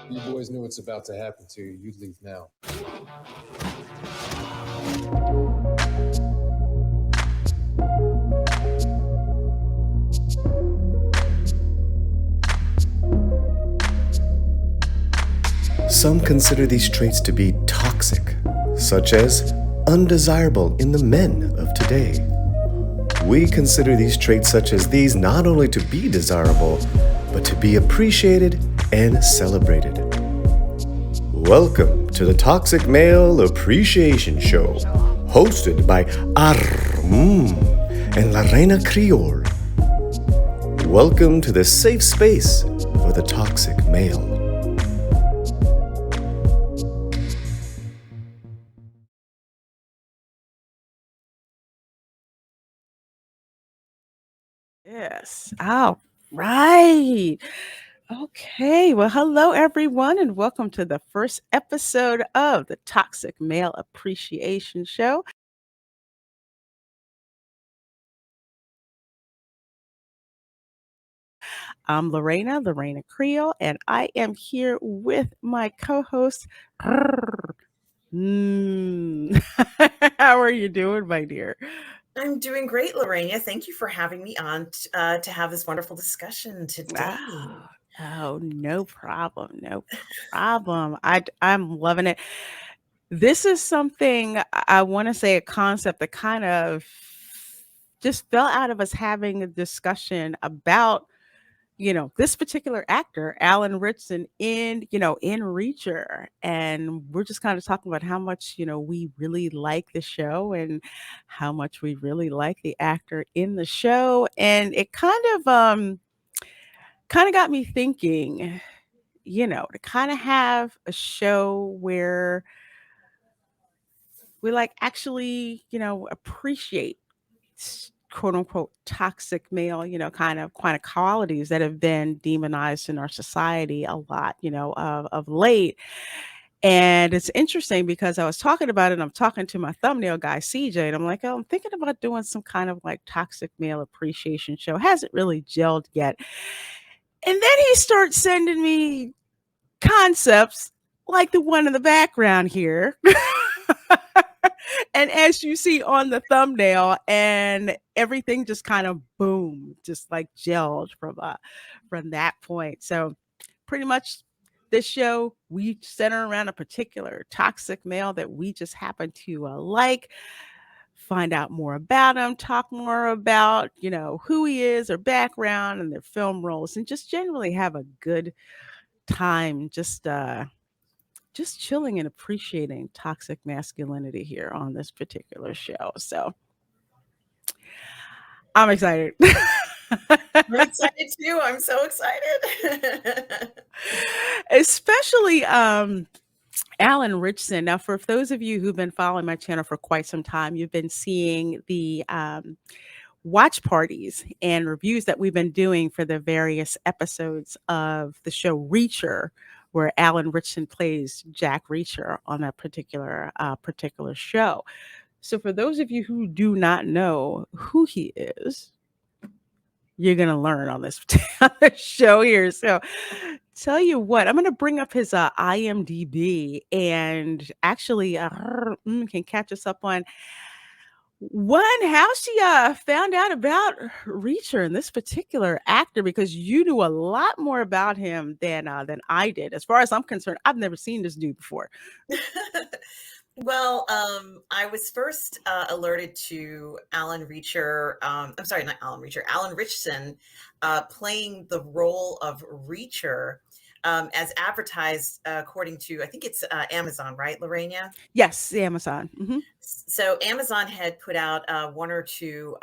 You boys know what's about to happen to you. You'd leave now. Some consider these traits to be toxic, such as undesirable in the men of today. We consider these traits such as these not only to be desirable, but to be appreciated and celebrated. Welcome to the Toxic Male Appreciation Show, hosted by and La Reina Creole. Welcome to the safe space for the toxic male. Yes. All right. Okay. Well, hello, everyone, and welcome to the first episode of the Toxic Male Appreciation Show. I'm Reina Creole, and I am here with my co host. How are you doing, my dear? I'm doing great, Lorena. Thank you for having me on to have this wonderful discussion today. Oh, no problem. No problem. I'm loving it. This is something I want to say a concept that kind of just fell out of us having a discussion about, this particular actor, Alan Ritchson in Reacher. And we're just kind of talking about how much, we really like the show and how much we really like the actor in the show. And it kind of got me thinking, to kind of have a show where we like actually, appreciate quote unquote toxic male, kind of qualities that have been demonized in our society a lot, of late. And it's interesting because I was talking about it, and I'm talking to my thumbnail guy, CJ, and I'm like, oh, I'm thinking about doing some kind of like toxic male appreciation show. Hasn't really gelled yet. And then he starts sending me concepts like the one in the background here. And as you see on the thumbnail, and everything just kind of boom, just like gelled from that point. So pretty much this show, we center around a particular toxic male that we just happen to like. Find out more about him, talk more about, who he is, their background, and their film roles, and just generally have a good time just chilling and appreciating toxic masculinity here on this particular show. So I'm excited. I'm excited too. I'm so excited. Especially Alan Ritchson. Now, for those of you who've been following my channel for quite some time, you've been seeing the watch parties and reviews that we've been doing for the various episodes of the show Reacher, where Alan Ritchson plays Jack Reacher on that particular show. So for those of you who do not know who he is, you're going to learn on this show here. So tell you what, I'm going to bring up his IMDb and actually can catch us up on how she found out about Reacher and this particular actor, because you knew a lot more about him than I did. As far as I'm concerned, I've never seen this dude before. Well, I was first alerted to Alan Reacher. I'm sorry, not Alan Reacher. Alan Ritchson playing the role of Reacher as advertised according to, I think it's Amazon, right, Lorena? Yes, Amazon. So Amazon had put out one or two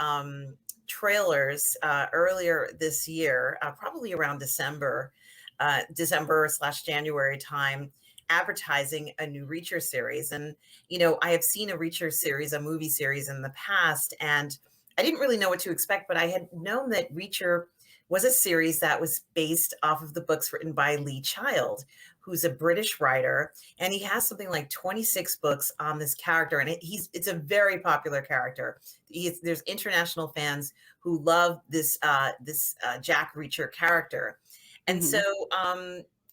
trailers earlier this year, probably around December/January time, advertising a new Reacher series. And, I have seen a Reacher series, a movie series in the past, and I didn't really know what to expect, but I had known that Reacher was a series that was based off of the books written by Lee Child, who's a British writer, and he has something like 26 books on this character, and it's a very popular character. There's international fans who love this Jack Reacher character. And so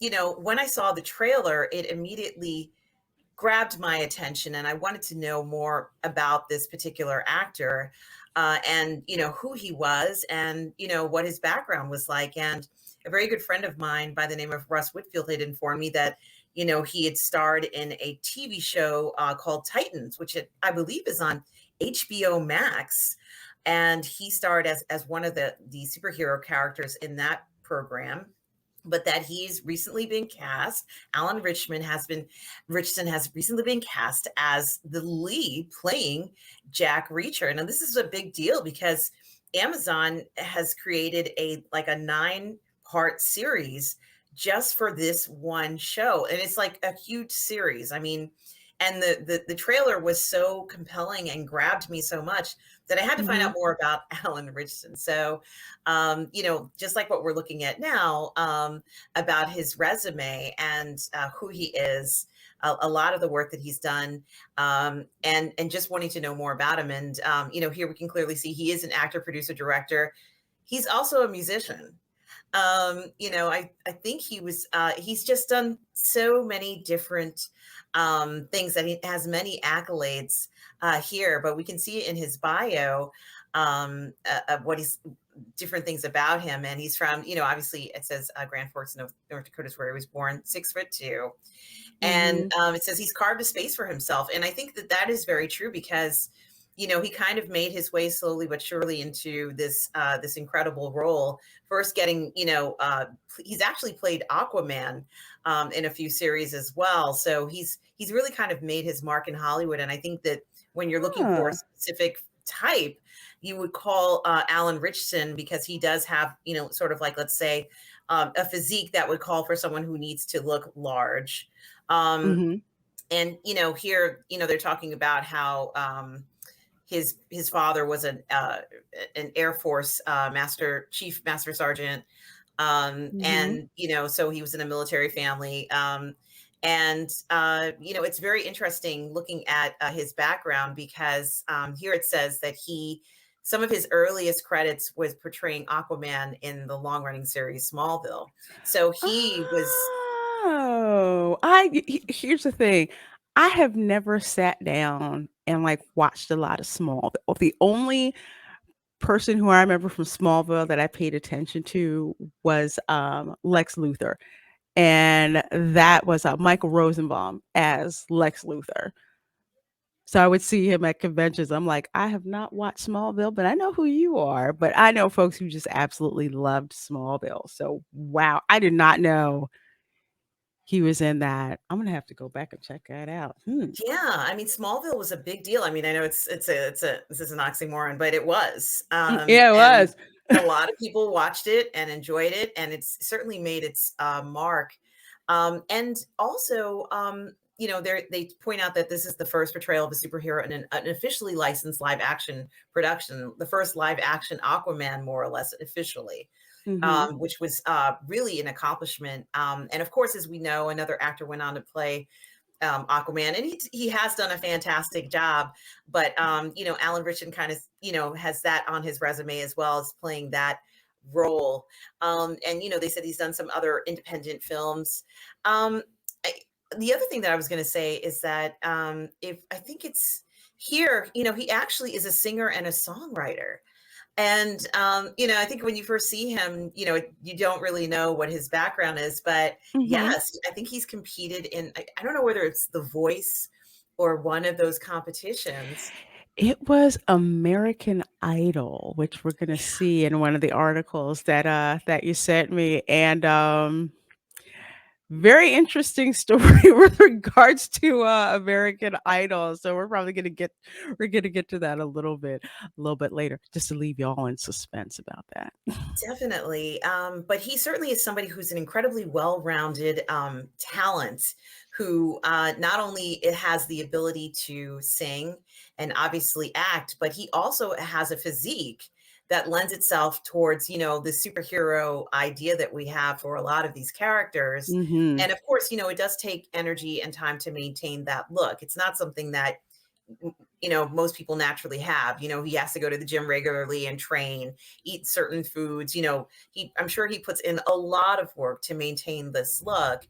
when I saw the trailer, it immediately grabbed my attention, and I wanted to know more about this particular actor, and who he was, and what his background was like. And a very good friend of mine by the name of Russ Whitfield had informed me that he had starred in a TV show called Titans, which I believe is on HBO Max, and he starred as one of the superhero characters in that program, but that he's recently been cast. Alan Ritchson has recently been cast as the lead playing Jack Reacher. Now, this is a big deal because Amazon has created a 9-part series just for this one show, and it's like a huge series. I mean, and the trailer was so compelling and grabbed me so much that I had to find out more about Alan Ritchson. So, just like what we're looking at now, about his resume and who he is, a lot of the work that he's done, and just wanting to know more about him. And here we can clearly see he is an actor, producer, director. He's also a musician. I think he's just done so many different things that he has many accolades here, but we can see in his bio what he's different things about him. And he's from, obviously it says Grand Forks, North Dakota is where he was born, 6'2". And it says he's carved a space for himself. And I think that is very true because, he kind of made his way slowly but surely into this incredible role. First getting, he's actually played Aquaman in a few series as well. So he's really kind of made his mark in Hollywood. And I think that when you're looking for a specific type, you would call Alan Ritchson, because he does have, sort of like, let's say, a physique that would call for someone who needs to look large. And, here, they're talking about how his father was an Air Force chief master sergeant. And, so he was in a military family. And it's very interesting looking at his background because here it says that some of his earliest credits was portraying Aquaman in the long-running series Smallville. So he was. Oh, here's the thing. I have never sat down and watched a lot of Smallville. The only person who I remember from Smallville that I paid attention to was Lex Luthor. And that was Michael Rosenbaum as Lex Luthor. So I would see him at conventions. I'm like, I have not watched Smallville, but I know who you are. But I know folks who just absolutely loved Smallville. So wow, I did not know he was in that. I'm gonna have to go back and check that out. Yeah, I mean, Smallville was a big deal. I mean, I know this is an oxymoron, but it was. Yeah, it was. A lot of people watched it and enjoyed it, and it's certainly made its mark. And also, they point out that this is the first portrayal of a superhero in an officially licensed live action production, the first live action Aquaman, more or less officially. Which was really an accomplishment. And of course, as we know, another actor went on to play Aquaman, and he has done a fantastic job. But Alan Ritchson kind of has that on his resume as well as playing that role. And they said he's done some other independent films. The other thing that I was going to say is that if I think it's here, he actually is a singer and a songwriter. And, I think when you first see him, you don't really know what his background is, but yes, I think he's competed in, I don't know whether it's The Voice or one of those competitions. It was American Idol, which we're gonna see in one of the articles that you sent me, and very interesting story with regards to American Idol. So we're gonna get to that a little bit later, just to leave y'all in suspense about that. Definitely. But he certainly is somebody who's an incredibly well-rounded talent who not only it has the ability to sing and obviously act, but he also has a physique that lends itself towards, the superhero idea that we have for a lot of these characters. Mhm. And of course, it does take energy and time to maintain that look. It's not something that most people naturally have. He has to go to the gym regularly and train, eat certain foods. I'm sure he puts in a lot of work to maintain this look.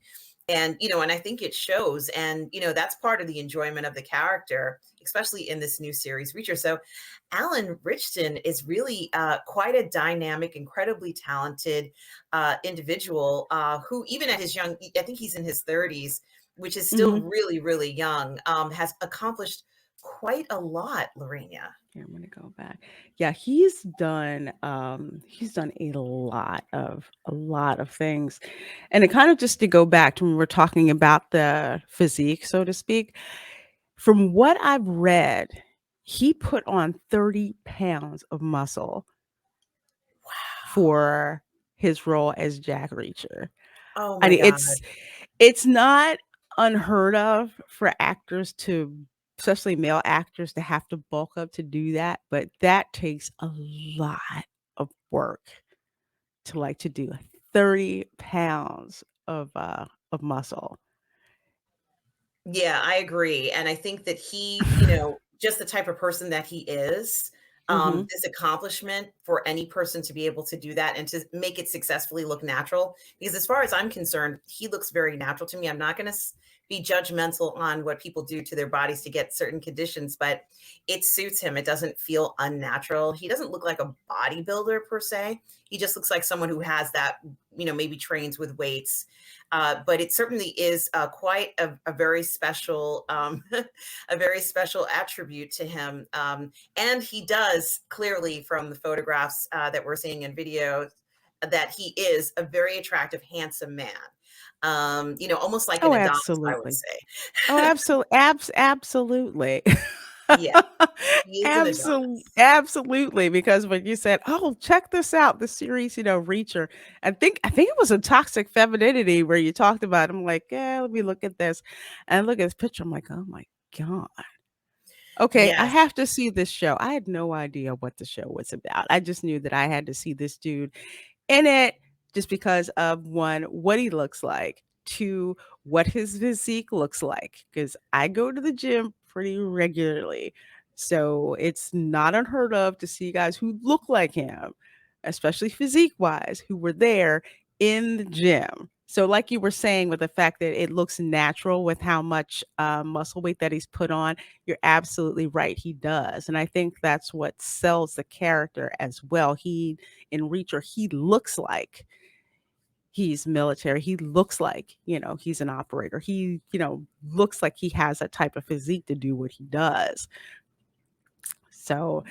And I think it shows. And that's part of the enjoyment of the character, especially in this new series, Reacher. So Alan Ritchson is really quite a dynamic, incredibly talented individual who, even at his young, I think he's in his 30s, which is still Hmm. really, really young, has accomplished quite a lot, Lorena. Here, I'm gonna go back. Yeah, he's done a lot of things. And it kind of just to go back to when we're talking about the physique, so to speak, from what I've read, he put on 30 pounds of muscle Wow. for his role as Jack Reacher. Oh I my mean, God. it's not unheard of for actors to, especially male actors, to have to bulk up to do that, but that takes a lot of work to do 30 pounds of muscle. Yeah, I agree. And I think that he, just the type of person that he is, Mhm. this accomplishment for any person to be able to do that and to make it successfully look natural. Because as far as I'm concerned, he looks very natural to me. I'm not going to be judgmental on what people do to their bodies to get certain conditions, but it suits him. It doesn't feel unnatural. He doesn't look like a bodybuilder per se. He just looks like someone who has that, maybe trains with weights, but it certainly is quite a very special, a very special attribute to him. And he does clearly, from the photographs that we're seeing in videos, that he is a very attractive, handsome man. Almost like an Oh, Adonis, I would absolutely. Oh, say. absolutely. Yeah, he is an Adonis. Absolutely, because when you said, "Oh, check this out, the series, Reacher," I think it was a Toxic Femininity where you talked about. I'm like, yeah, let me look at this, and look at this picture. I'm like, oh my god. Okay, I Yes. have to see this show. I had no idea what the show was about. I just knew that I had to see this dude in it just because of one, what he looks like, two, what his physique looks like. Because I go to the gym pretty regularly. So it's not unheard of to see guys who look like him, especially physique wise, who were there in the gym. So, like you were saying, with the fact that it looks natural with how much muscle weight that he's put on, you're absolutely right. He does. And I think that's what sells the character as well. In Reacher, he looks like he's military. He looks like, he's an operator. He, looks like he has that type of physique to do what he does. So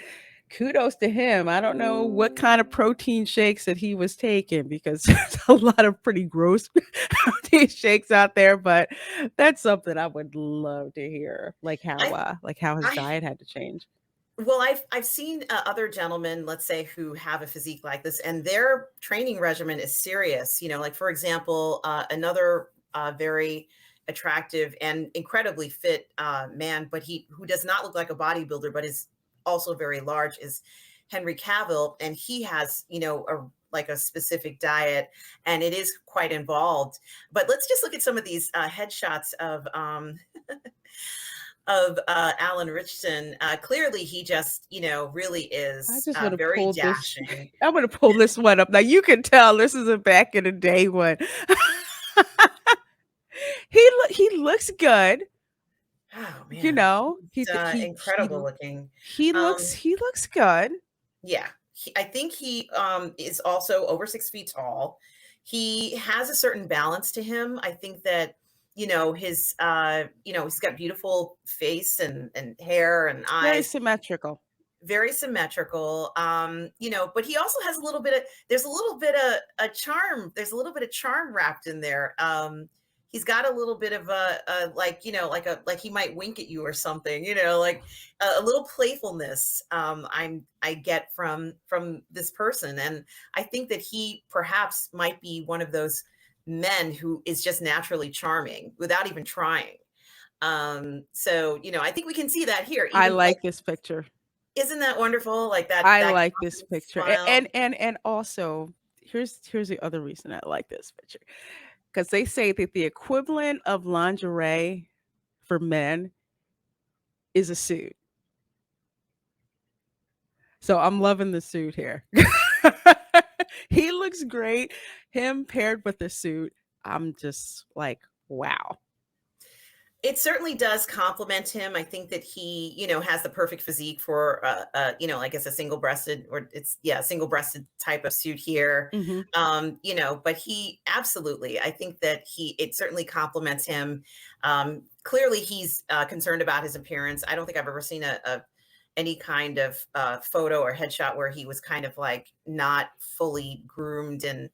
kudos to him. I don't know what kind of protein shakes that he was taking because there's a lot of pretty gross protein shakes out there, but that's something I would love to hear, I, like how his I diet had to change. Well, I've seen other gentlemen, let's say, who have a physique like this, and their training regimen is serious. Like for example, another very attractive and incredibly fit man, but he who does not look like a bodybuilder, but is also very large, is Henry Cavill, and he has like a specific diet, and it is quite involved. But let's just look at some of these headshots of Alan Ritchson. Clearly, he just, really I is just want to very pull this. dashing. I'm going to pull this one up. Now you can tell this is a back in the day one. He looks good. Oh man, he's incredible looking. He looks Um, he looks good. yeah, I think he is also over 6 feet tall. He has a certain balance to him. I think that he's got beautiful face and hair and Very eyes, symmetrical. very symmetrical. But he also has a little bit of there's a little bit of a charm. There's a little bit of charm wrapped in there. He's got a little bit of a like he might wink at you or something, like a little playfulness. I get from this person, and I think that he perhaps might be one of those men who is just naturally charming without even trying. So I think we can see that here, I even like, like this picture. isn't that wonderful? Like I that like this confident picture. smile. And also here's the other reason I like this picture. Because they say that the equivalent of lingerie for men is a suit. So I'm loving the suit here. He looks great. Him paired with the suit, I'm just like, wow. It certainly does compliment him. I think that he, has the perfect physique for, I guess a single-breasted, or it's, yeah, single-breasted type of suit here. Hmm. But he absolutely, I think that it certainly compliments him. Clearly he's concerned about his appearance. I don't think I've ever seen any kind of photo or headshot where he was kind of like not fully groomed and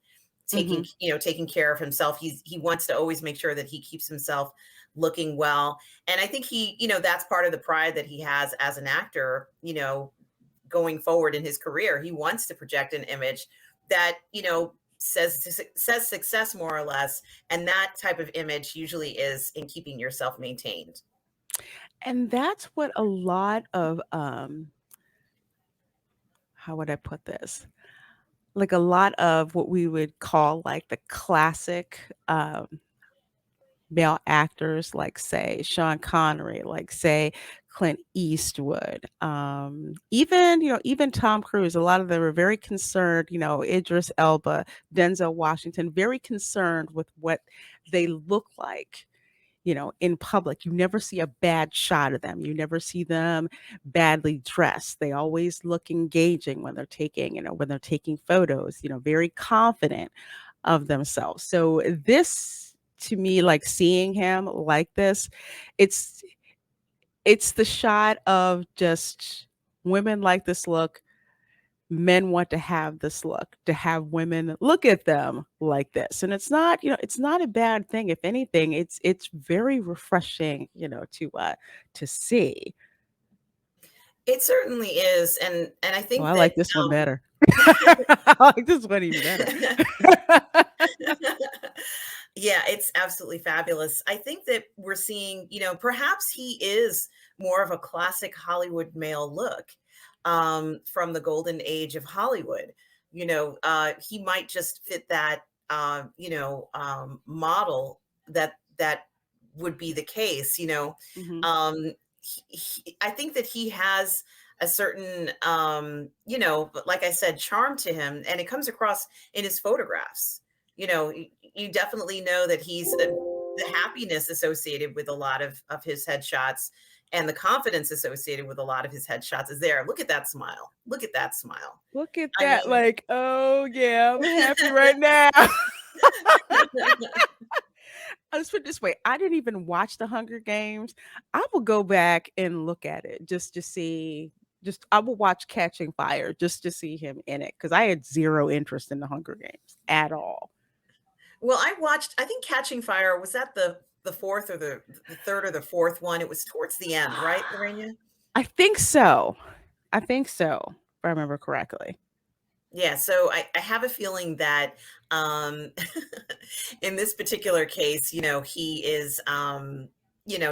Hmm. taking care of himself. He wants to always make sure that he keeps himself looking well. And I think that's part of the pride that he has as an actor, going forward in his career. He wants to project an image that, says success more or less. And that type of image usually is in keeping yourself maintained. And that's what a lot of how would I put this? Like a lot of what we would call like the classic male actors, like say Sean Connery, like say Clint Eastwood, even Tom Cruise. A lot of them are very concerned. Idris Elba, Denzel Washington, very concerned with what they look like. In public, you never see a bad shot of them. You never see them badly dressed. They always look engaging when they're taking photos. Very confident of themselves. So this to me, like seeing him like this, it's it's the shot of just women like this look. Men want to have this look, to have women look at them like this. And it's not a bad thing. If anything, it's very refreshing, to see. It certainly is. And I Oh, think I that, like this one better. I like this one even better. yeah, it's absolutely fabulous. I think that we're seeing, perhaps he is more of a classic Hollywood male look, from the golden age of Hollywood. He might just fit that, model that would be the case. Mhm. Um, I think that he has a certain, like I said, charm to him, and it comes across in his photographs. You definitely know that the happiness associated with a lot of his headshots, and the confidence associated with a lot of his headshots is there. Look at that smile. Look at that smile. Look at I that, mean, like, oh yeah, I'm happy right now. Let's put it this way. I didn't even watch the Hunger Games. I will go back and look at it just to see. Just I will watch Catching Fire just to see him in it because I had zero interest in the Hunger Games at all. well, I watched, I think Catching Fire, was that the fourth or the third or the fourth one? It was towards the end, right, Lorena? I think so. I think so, if I remember correctly. Yeah, so I have a feeling that, um, in this particular case, he is,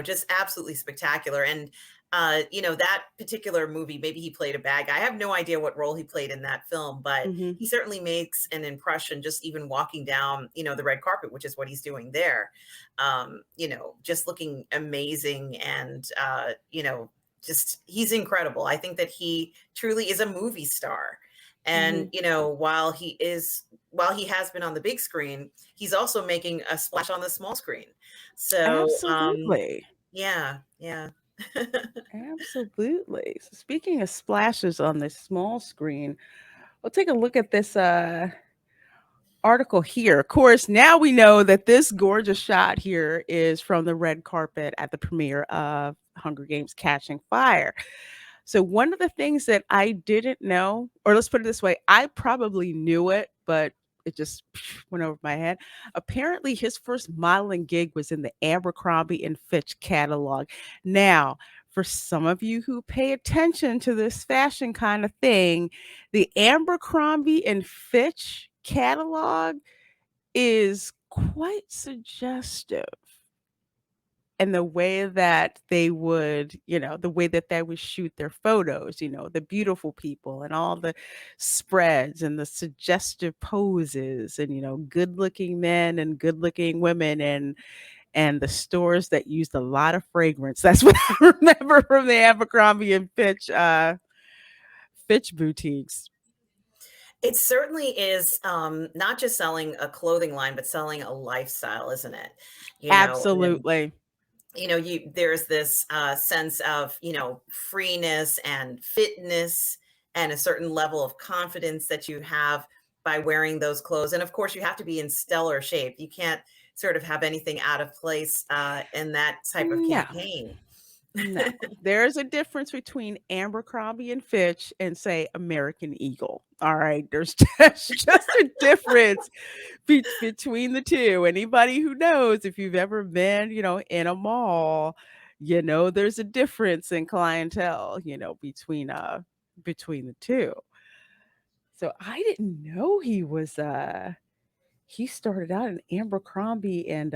just absolutely spectacular. And, that particular movie, maybe he played a bad guy. I have no idea what role he played in that film, but Hmm. he certainly makes an impression just even walking down, the red carpet, which is what he's doing there. Just looking amazing, and, just he's incredible. I think that he truly is a movie star. And, Hmm. while he has been on the big screen, he's also making a splash on the small screen. So, Absolutely. yeah, yeah. Absolutely. So speaking of splashes on the small screen, we'll take a look at this article here. Of course, now we know that this gorgeous shot here is from the red carpet at the premiere of Hunger Games Catching Fire. So, one of the things that I didn't know, or let's put it this way, I probably knew it, but it just went over my head. Apparently, his first modeling gig was in the Abercrombie and Fitch catalog. Now, for some of you who pay attention to this fashion kind of thing, the Abercrombie and Fitch catalog is quite suggestive. And the way that they would shoot their photos, the beautiful people and all the spreads and the suggestive poses and, good looking men and good looking women. And and the stores that used a lot of fragrance. That's what I remember from the Abercrombie and Fitch boutiques. It certainly is, not just selling a clothing line, but selling a lifestyle, isn't it? And Absolutely. there's this sense of freeness and fitness and a certain level of confidence that you have by wearing those clothes. And of course, you have to be in stellar shape. You can't sort of have anything out of place in that type of No. campaign. No, there's a difference between Abercrombie and Fitch and say American Eagle. All right, there's just a difference between the two. Anybody who knows, if you've ever been, in a mall, there's a difference in clientele, between the two. So I didn't know he started out in Abercrombie and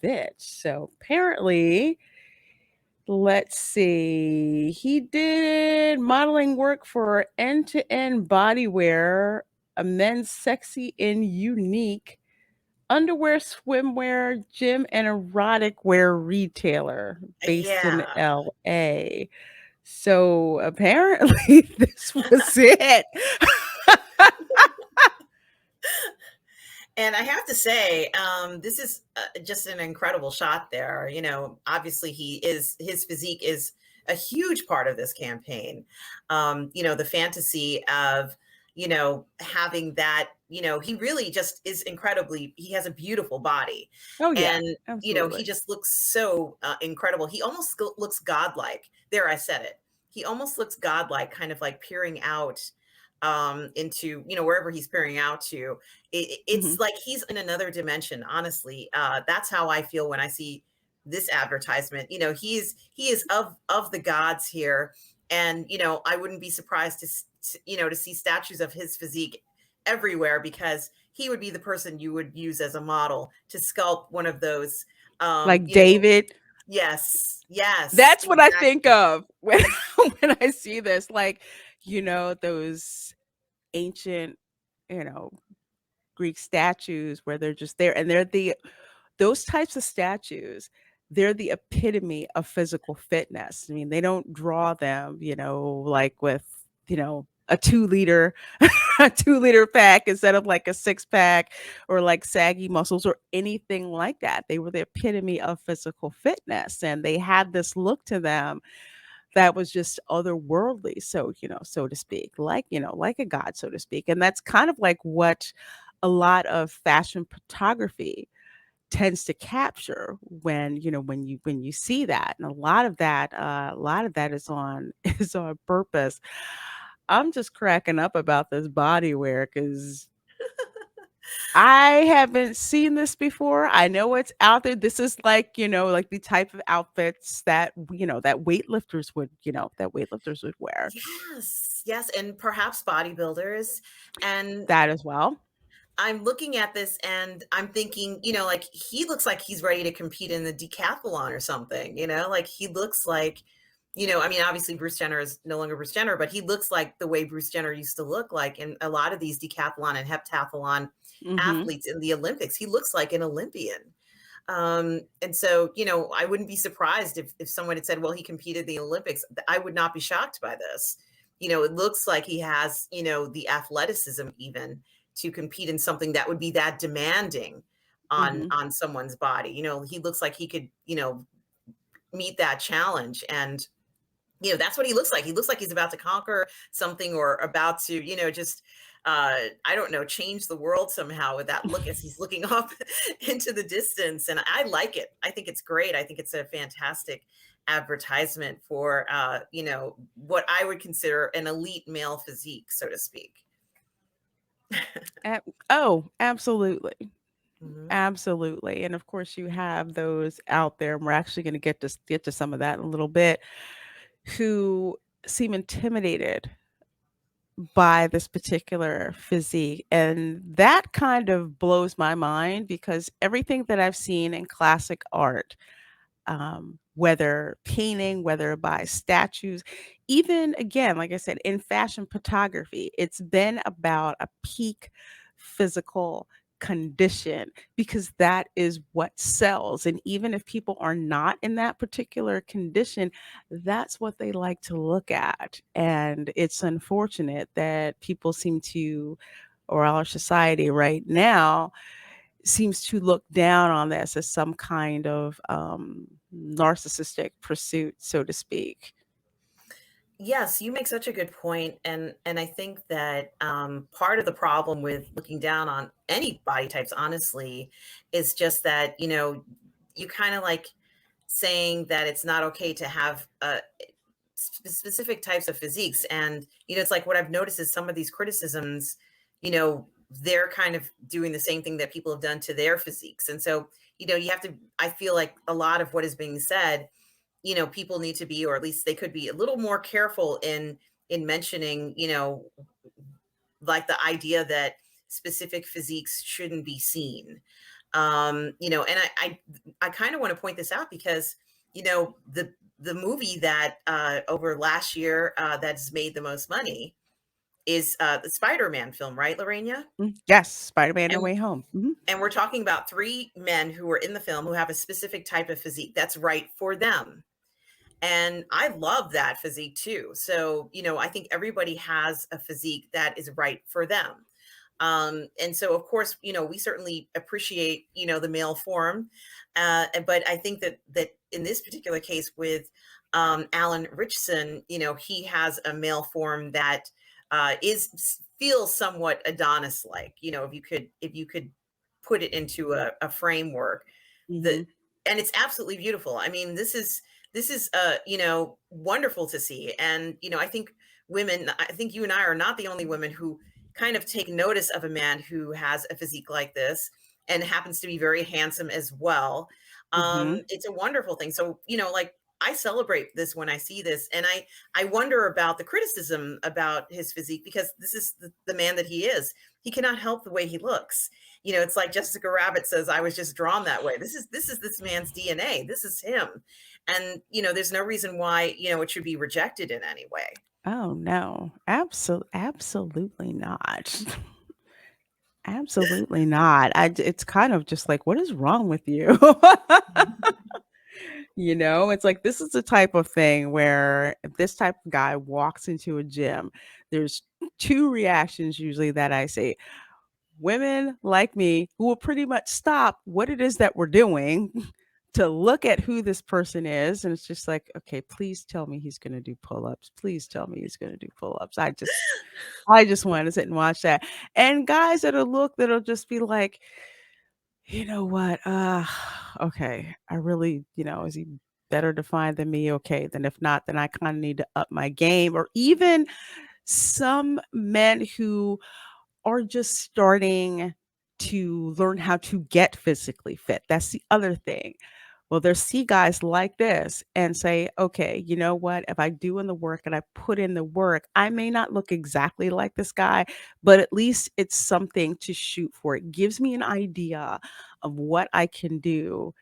Fitch. So apparently, let's see. He did modeling work for end-to-end bodywear, a men's sexy and unique underwear, swimwear, gym, and erotic wear retailer based in Yeah. LA. So apparently this was it. And I have to say, this is just an incredible shot there. Obviously his physique is a huge part of this campaign. The fantasy of, having that, he really just is he has a beautiful body. Oh yeah, And, he absolutely. just looks so incredible. He almost looks godlike. There, I said it. He almost looks godlike, kind of like peering out into, wherever he's peering out to. It's Mhm. like he's in another dimension, honestly. That's how I feel when I see this advertisement. He is of the gods here. And I wouldn't be surprised to see statues of his physique everywhere, because he would be the person you would use as a model to sculpt one of those. um Like you know David. yes, That's what I think exactly. of when when I see this. Like, those ancient, you know, Greek statues where they're just there, and those types of statues, they're the epitome of physical fitness. I mean, they don't draw them, like with, a 2 liter a 2 liter pack instead of like a 6 pack, or like saggy muscles or anything like that. They were the epitome of physical fitness, and they had this look to them that was just otherworldly, so so to speak, like a god, so to speak. And that's kind of like what a lot of fashion photography tends to capture when when you see that. And a lot of that is on is on purpose. I'm just cracking up about this body wear because I haven't seen this before. I know it's out there. This is like, like the type of outfits that, that weightlifters would wear. Yes, yes, and perhaps bodybuilders. And That as well. I'm looking at this and I'm thinking, like he looks like he's ready to compete in the decathlon or something, like he looks like, I mean, obviously Bruce Jenner is no longer Bruce Jenner, but he looks like the way Bruce Jenner used to look like in a lot of these decathlon and heptathlon Mhm. athletes in the Olympics. He looks like an Olympian. And so, I wouldn't be surprised if someone had said, well, he competed in the Olympics. I would not be shocked by this. It looks like he has, the athleticism even to compete in something that would be that demanding Mhm. on someone's body. He looks like he could, meet that challenge. And that's what he looks like. He looks like he's about to conquer something, or about to, just I don't know, change the world somehow with that look as he's looking up into the distance. And I like it. I think it's great. I think it's a fantastic advertisement for what I would consider an elite male physique, so to speak. Oh, absolutely. Mhm. Absolutely. And of course you have those out there, and we're actually going to get to some of that in a little bit, who seem intimidated by this particular physique. And that kind of blows my mind, because everything that I've seen in classic art, whether painting, whether by statues, even again, like I said, in fashion photography, it's been about a peak physical condition, because that is what sells. And even if people are not in that particular condition, that's what they like to look at. And it's unfortunate that people seem to, or our society right now, seems to look down on this as some kind of narcissistic pursuit, so to speak. Yes, you make such a good point, and I think that part of the problem with looking down on any body types, honestly, is just that you kind of like saying that it's not okay to have specific types of physiques, and it's like what I've noticed is some of these criticisms, they're kind of doing the same thing that people have done to their physiques, and so you have to. I feel like a lot of what is being said, people need to be, or at least they could be a little more careful in mentioning, like the idea that specific physiques shouldn't be seen. And I kind of want to point this out because, the movie that over last year that's made the most money is the Spider-Man film, right, Lorena? Yes, Spider-Man No And Way Home. Mhm. and we're talking about three men who were in the film who have a specific type of physique that's right for them. And I love that physique too. So, I think everybody has a physique that is right for them. And so, of course, we certainly appreciate, the male form. But I think that in this particular case with Alan Ritchson, he has a male form that feels somewhat Adonis-like, if you could put it into a framework. The Mhm. And it's absolutely beautiful. I mean, this is wonderful to see. And I think you and I are not the only women who kind of take notice of a man who has a physique like this and happens to be very handsome as well. Mhm. It's a wonderful thing. So, like, I celebrate this when I see this, and I wonder about the criticism about his physique, because this is the man that he is. He cannot help the way he looks. It's like Jessica Rabbit says, I was just drawn that way. This is this man's DNA. This is him. And there's no reason why it should be rejected in any way. Oh no, absolutely not. Absolutely not. It's kind of just like, what is wrong with you? It's like this is the type of thing where if this type of guy walks into a gym, there's two reactions usually that I see. Women like me who will pretty much stop what it is that we're doing to look at who this person is. And it's just like, okay, please tell me he's going to do pull-ups. Please tell me he's going to do pull-ups. I just want to sit and watch that. And guys that'll just be like, you know what? Okay. I really, is he better defined than me? Okay. Then if not, then I kind of need to up my game. Or even some men who are just starting to learn how to get physically fit. That's the other thing. Well, there's see guys like this and say, okay, you know what? If I do in the work and I put in the work, I may not look exactly like this guy, but at least it's something to shoot for. It gives me an idea of what I can do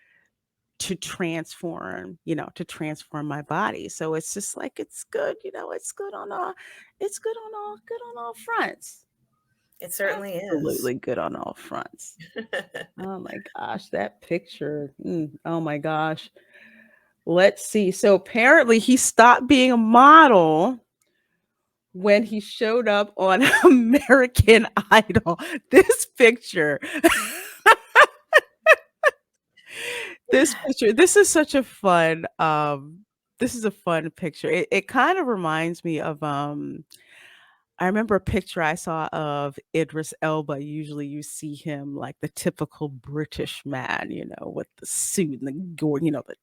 to transform my body. So it's just like it's good, it's good on all fronts. It certainly is. Absolutely good on all fronts. Oh my gosh, that picture. Oh my gosh. Let's see. So apparently he stopped being a model when he showed up on American Idol. This picture. This is such a fun this is a fun picture. It kind of reminds me of I remember a picture I saw of Idris Elba. Usually you see him like the typical British man, with the suit and the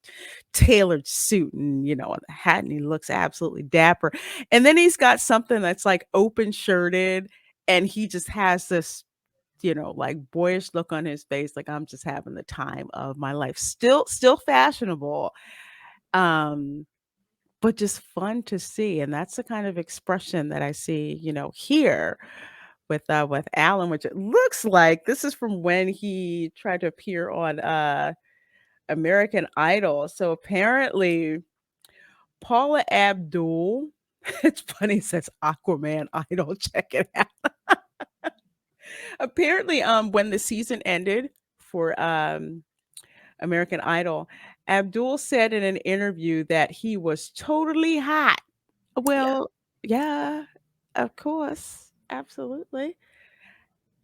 tailored suit and the hat, and he looks absolutely dapper. And then he's got something that's like open shirted, and he just has this, like boyish look on his face, like I'm just having the time of my life. Still fashionable. Um but just fun to see, and that's the kind of expression that I see, here with Alan, which it looks like this is from when he tried to appear on American Idol. So apparently Paula Abdul, it's funny, it says Aquaman Idol. Check it out. Apparently, when the season ended for American Idol, Abdul said in an interview that he was totally hot. Yeah. Well, yeah, of course, absolutely.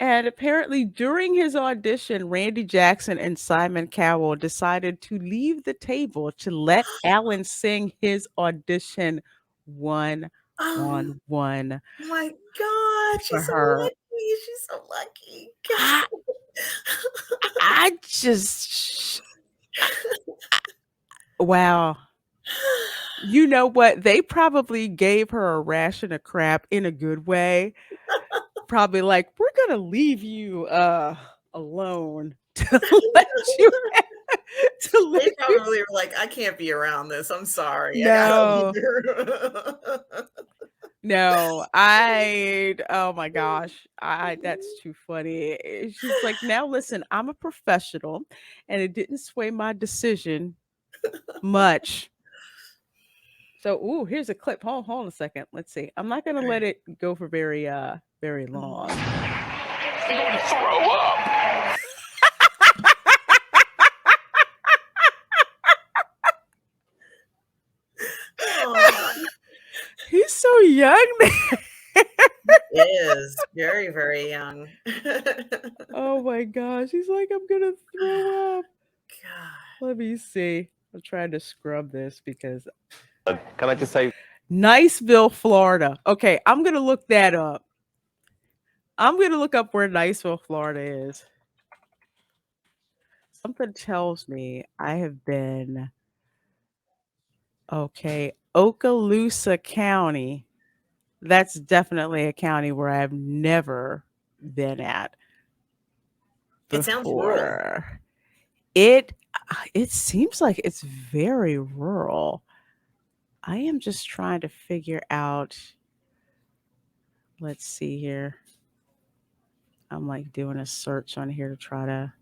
And apparently, during his audition, Randy Jackson and Simon Cowell decided to leave the table to let Alan sing his audition one Oh on one my God. for She's so her. lucky. She's so lucky. I, I just, wow. You know what? They probably gave her a ration of crap in a good way. Probably like, we're gonna leave you alone to let you to let They you probably were like, I can't be around this. I'm sorry. I gotta leave no her. no I oh my gosh, I that's too funny. She's like, now listen, I'm a professional and it didn't sway my decision much. So, ooh, here's a clip. Hold on a second. Let's see. I'm not gonna let it go for very long. You're gonna throw up. Aw, He's so young. is very, very young. Oh my gosh. He's like, I'm gonna throw up. God. Let me see. I'm trying to scrub this because Can I just say, Niceville, Florida. Okay, I'm gonna look that up. I'm gonna look up where Niceville, Florida is. Something tells me I have been okay. Okaloosa County. That's definitely a county where I've never been at It sounds rural. before. It seems like it's very rural. I am just trying to figure out. Let's see here. I'm like doing a search on here to try to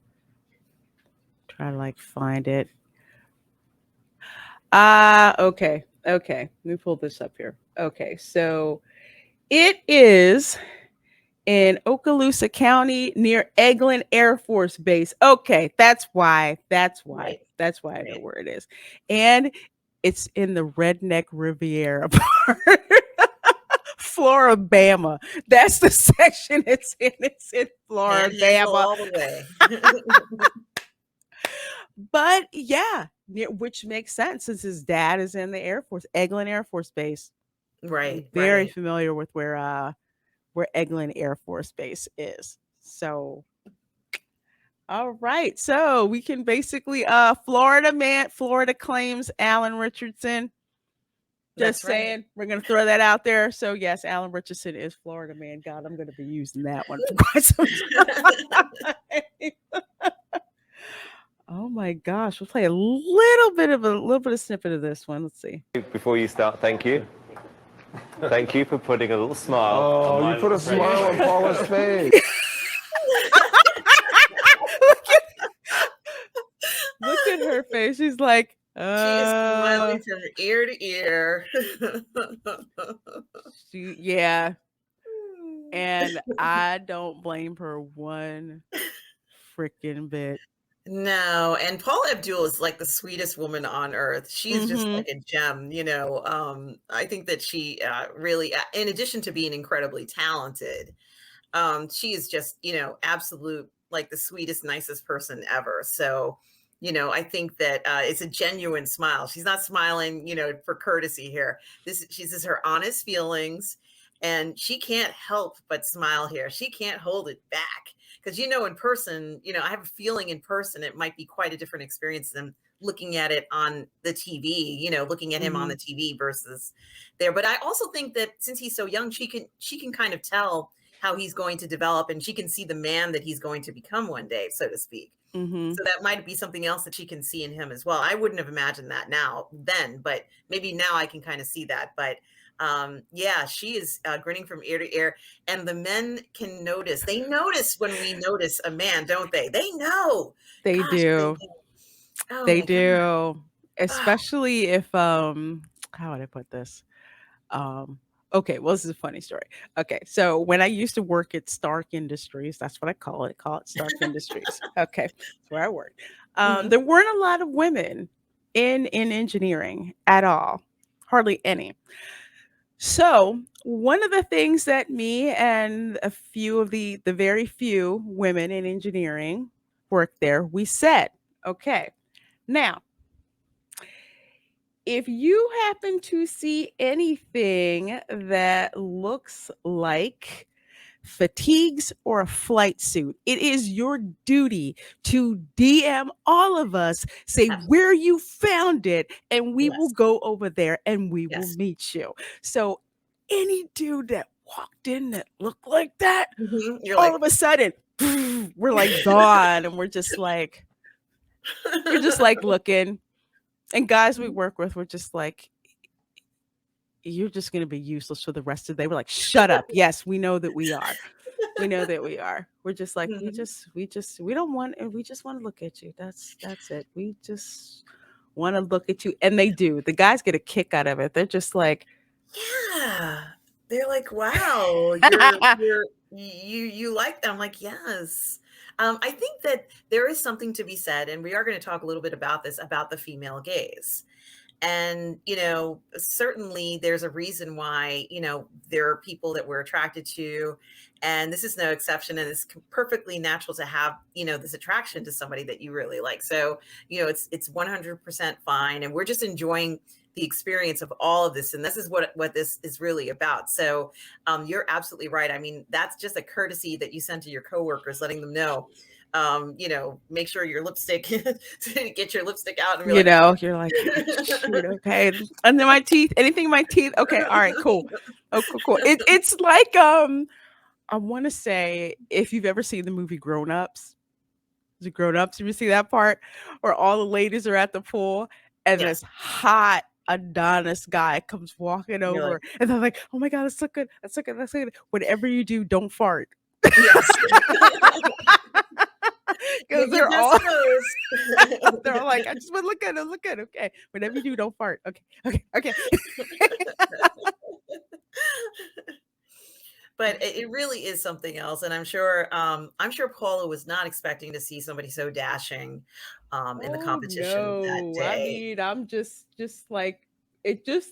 like find it. Okay. Okay. Let me pull this up here. Okay. So it is in Okaloosa County near Eglin Air Force Base. Okay, that's why. Right. That's why I know Right. where it is. And it's in the Redneck Riviera part. Floribama. That's the section it's in. It's in Panhandle Floribama. all the way. But yeah, which makes sense since his dad is in the Air Force, Eglin Air Force Base. I'm Right. very Right. familiar with where Eglin Air Force Base is. So all right. So we can basically Florida claims Alan Richardson. Just That's right. saying, we're gonna throw that out there. So yes, Alan Richardson is Florida man. God, I'm gonna be using that one for quite some time. Oh my gosh, we'll play a little bit of snippet of this one. Let's see. before you start, thank you. Thank you for putting a little smile. on Oh, my you put a little face. smile on Paula's face. Look at her face. She's like, She is smiling from ear to ear. yeah. And I don't blame her one freaking bit. No, and Paula Abdul is like the sweetest woman on earth. She's just Mhm. like a gem, you know. I think that she really, in addition to being incredibly talented, she is just, you know, absolute like the sweetest, nicest person ever. So, you know, I think that it's a genuine smile. She's not smiling, you know, for courtesy here. She's just her honest feelings, and she can't help but smile here. She can't hold it back because, you know, in person, you know, I have a feeling in person it might be quite a different experience than looking at it on the TV. You know, looking at him on the TV versus there. But I also think that since he's so young, she can kind of tell how he's going to develop, and she can see the man that he's going to become one day, so to speak. Mhm. So that might be something else that she can see in him as well. I wouldn't have imagined that then, but maybe now I can kind of see that. But yeah, she is grinning from ear to ear, and the men can notice. They notice when we notice a man, don't they? They know. They Gosh, they do. know. Oh They my God. do. Ah, Especially if how would I put this? Okay, well, this is a funny story. Okay, so when I used to work at Stark Industries, that's what I call it Stark Industries. Okay, that's where I worked. Mhm. There weren't a lot of women in engineering at all, hardly any. So one of the things that me and a few of the very few women in engineering worked there, we said, okay, now if you happen to see anything that looks like fatigues or a flight suit, it is your duty to DM all of us, say where you found it, and we will Yes. go over there and we will Yes. meet you. So, any dude that walked in that looked like that, You're all like, of a sudden, we're like gone, and we're just like looking. And guys we work with were just like, you're just going to be useless for the rest of the day. We're like, shut up. Yes, we know that we are. We know that we are. We're just like, Mhm. we don't want, and we just want to look at you. That's it. We just want to look at you. And they do. The guys get a kick out of it. They're just like, Yeah. They're like, wow, you like that. I'm like, yes. I think that there is something to be said, and we are going to talk a little bit about this, about the female gaze. And, certainly there's a reason why, there are people that we're attracted to. And this is no exception. And it's perfectly natural to have, this attraction to somebody that you really like. So, it's 100% fine. And we're just enjoying the experience of all of this. And this is what this is really about. So you're absolutely right. I mean, that's just a courtesy that you send to your coworkers, letting them know, make sure your lipstick, get your lipstick out and be like, you're like, oh, shoot, okay. And then my teeth, anything in my teeth. Okay. All right, cool. Oh, cool. It's like, I want to say, if you've ever seen the movie Grown Ups, the Grown Ups, you see that part where all the ladies are at the pool and yes. this hot Adonis guy comes walking You're over like, and they're like, oh my God, that's so good. That's so good. That's so good. Whatever you do, don't fart. yes. Because You're not supposed. they're all like, I just want to look at it, look at it. Okay. Whatever you do, don't fart. Okay. But it really is something else. And I'm sure Paula was not expecting to see somebody so dashing in the Oh competition that no. I day. mean, I'm just like, it just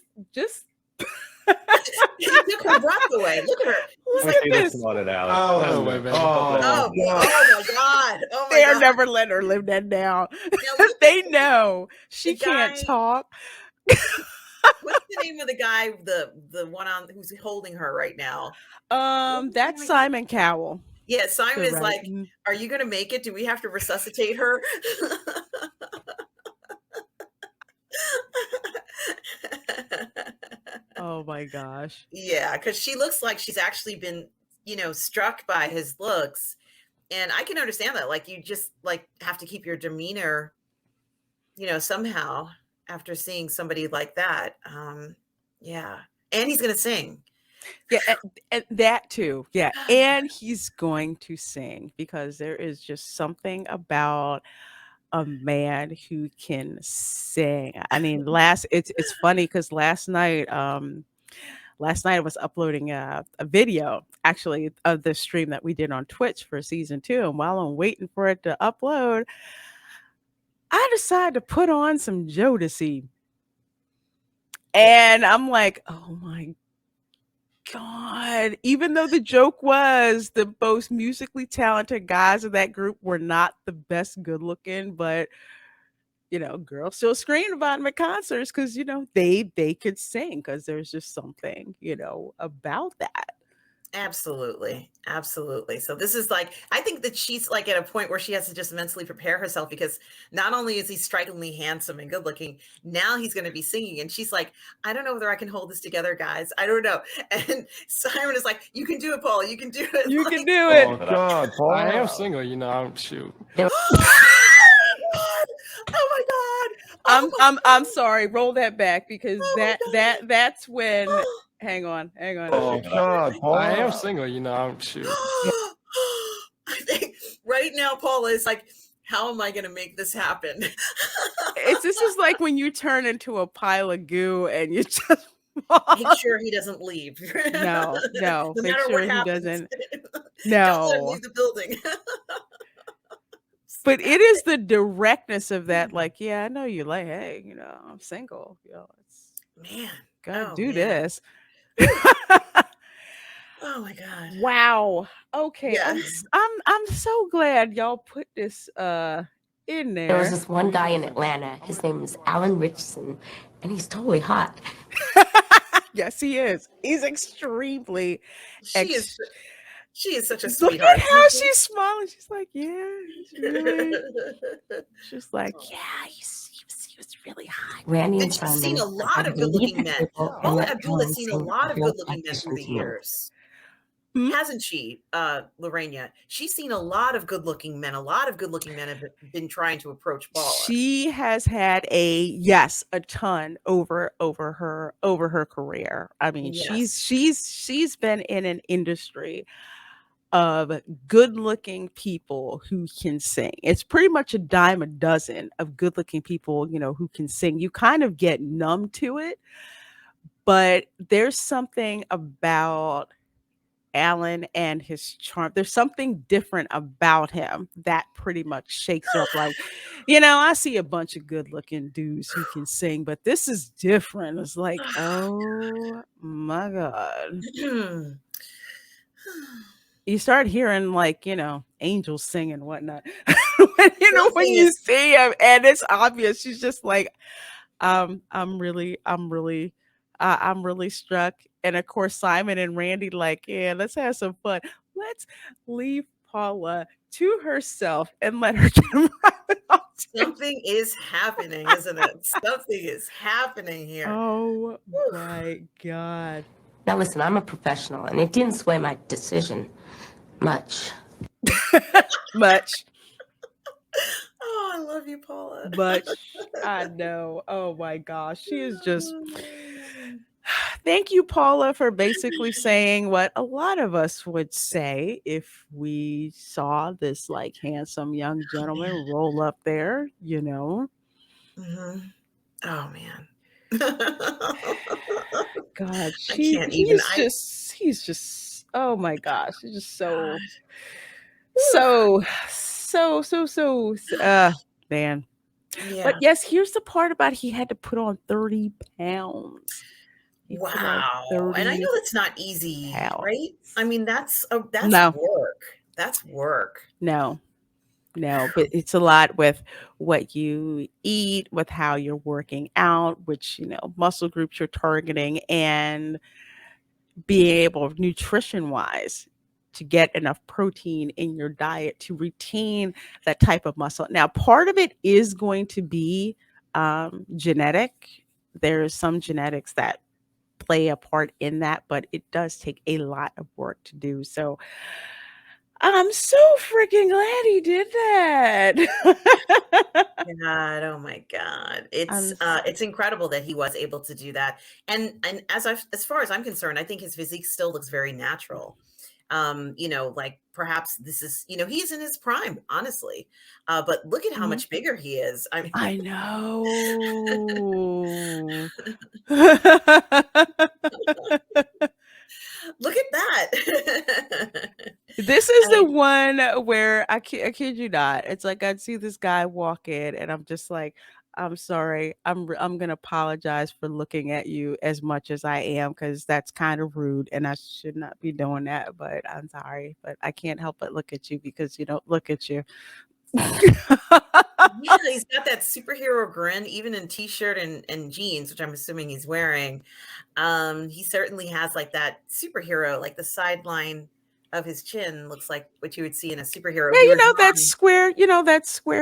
It took her breath away. Look at her. look Let's at see this this. one, Alex. Oh, That's no way, good. man. Oh, Oh, oh my God. Oh my They're God. never letting her live that down. Now, what's They know she the can't guy? talk. What's the name of the guy? The one on who's holding her right now? What's his name That's again? Simon Cowell. Yeah, Simon The is like, right. are you going to make it? Do we have to resuscitate her? Oh my gosh. Yeah, because she looks like she's actually been, struck by his looks. And I can understand that. Like, you just like have to keep your demeanor, somehow after seeing somebody like that. Yeah. And he's going to sing. Yeah, and that too. Yeah, and he's going to sing because there is just something about a man who can sing. I mean, it's funny because last night I was uploading a video actually of the stream that we did on Twitch for season 2, and while I'm waiting for it to upload, I decided to put on some Jodeci. And I'm like, oh my God. Even though the joke was the most musically talented guys of that group were not the best good looking, but girls still scream about them at concerts because they could sing because there's just something, about that. Absolutely. Absolutely. So this is like, I think that she's like at a point where she has to just mentally prepare herself because not only is he strikingly handsome and good looking, now he's going to be singing. And she's like, I don't know whether I can hold this together, guys. I don't know. And Simon is like, you can do it, Paula. You can do it. You Like, can do it. Oh, God, Paul. I am single, I'm shoot. oh my God. Oh my God. Oh my I'm sorry. Roll that back because Oh my God. that's when. Hang on. Oh, God, Paul. I am single, shoot. I think right now, Paula is like, how am I going to make this happen? This is like when you turn into a pile of goo and you just Make sure he doesn't leave. No, No make matter sure what he happens, doesn't. don't let him No. leave the building. But it is the directness of that, like, yeah, I know you like, hey, I'm single. It's Man. gotta Oh do man. this. Oh my God. Wow. Okay. Yeah. I'm so glad y'all put this in There was there. this one guy in Atlanta. His name is Alan Ritchson, and he's totally hot. Yes, he is. He's extremely She is ex she is such a look sweetheart, at how isn't she? she's smiling. She's like, yeah, he's really. She's like, yeah, he was really hot. Randy And and she's seen Simon a lot of decided to leave good-looking the men. table and Paula let Abdul has Alan seen a sing lot a of real good-looking men through audition the to me. years. Hmm? Hasn't she, Lorena? She's seen a lot of good-looking men. A lot of good-looking men have been trying to approach Paula. She has had a ton over her career. I mean, Yes. she's been in an industry of good-looking people who can sing. It's pretty much a dime a dozen of good-looking people, who can sing. You kind of get numb to it, but there's something about Alan and his charm. There's something different about him that pretty much shakes her up. Like, I see a bunch of good looking dudes who can sing, but this is different. It's like, oh my God. You start hearing like, angels sing and whatnot. When Something you is see him and it's obvious, she's just like, I'm really, I'm really struck. And of course, Simon and Randy, like, yeah, let's have some fun. Let's leave Paula to herself and let her get a private audition. something is happening, isn't it? Something is happening here. Oh Whew. my God. Now listen, I'm a professional, and it didn't sway my decision much. Much. Oh, I love you, Paula. Much. I know. Oh my gosh. She is just. Thank you, Paula, for basically saying what a lot of us would say if we saw this like handsome young gentleman Man. roll up there, Mhm. Oh man. God, I can't even. he's just oh my gosh, he's just God. so man. Yeah. But yes, here's the part about he had to put on 30 pounds. He put on Wow. And I 30 know that's not easy, pounds. right? I mean, that's No, work. That's work. no. No, but it's a lot with what you eat, with how you're working out, which, muscle groups you're targeting, and being able, nutrition wise, to get enough protein in your diet to retain that type of muscle. Now, part of it is going to be genetic. There's some genetics that play a part in that, but it does take a lot of work to do. So, I'm so freaking glad he did that. God, oh my God. I'm It's incredible that he was able to do that. And as far as I'm concerned, I think his physique still looks very natural. Like perhaps this is, he's in his prime, honestly. But look at how Mhm. much bigger he is. I mean, I know. look at that. This is I the mean, one where I kid you not. It's like I'd see this guy walk in, and I'm just like, I'm sorry. I'm gonna apologize for looking at you as much as I am because that's kind of rude, and I should not be doing that. But I'm sorry, but I can't help but look at you because you don't look at you. yeah, he's got that superhero grin, even in t-shirt and jeans, which I'm assuming he's wearing. He certainly has like that superhero, like the sideline of his chin looks like what you would see in a superhero. Yeah, He was that square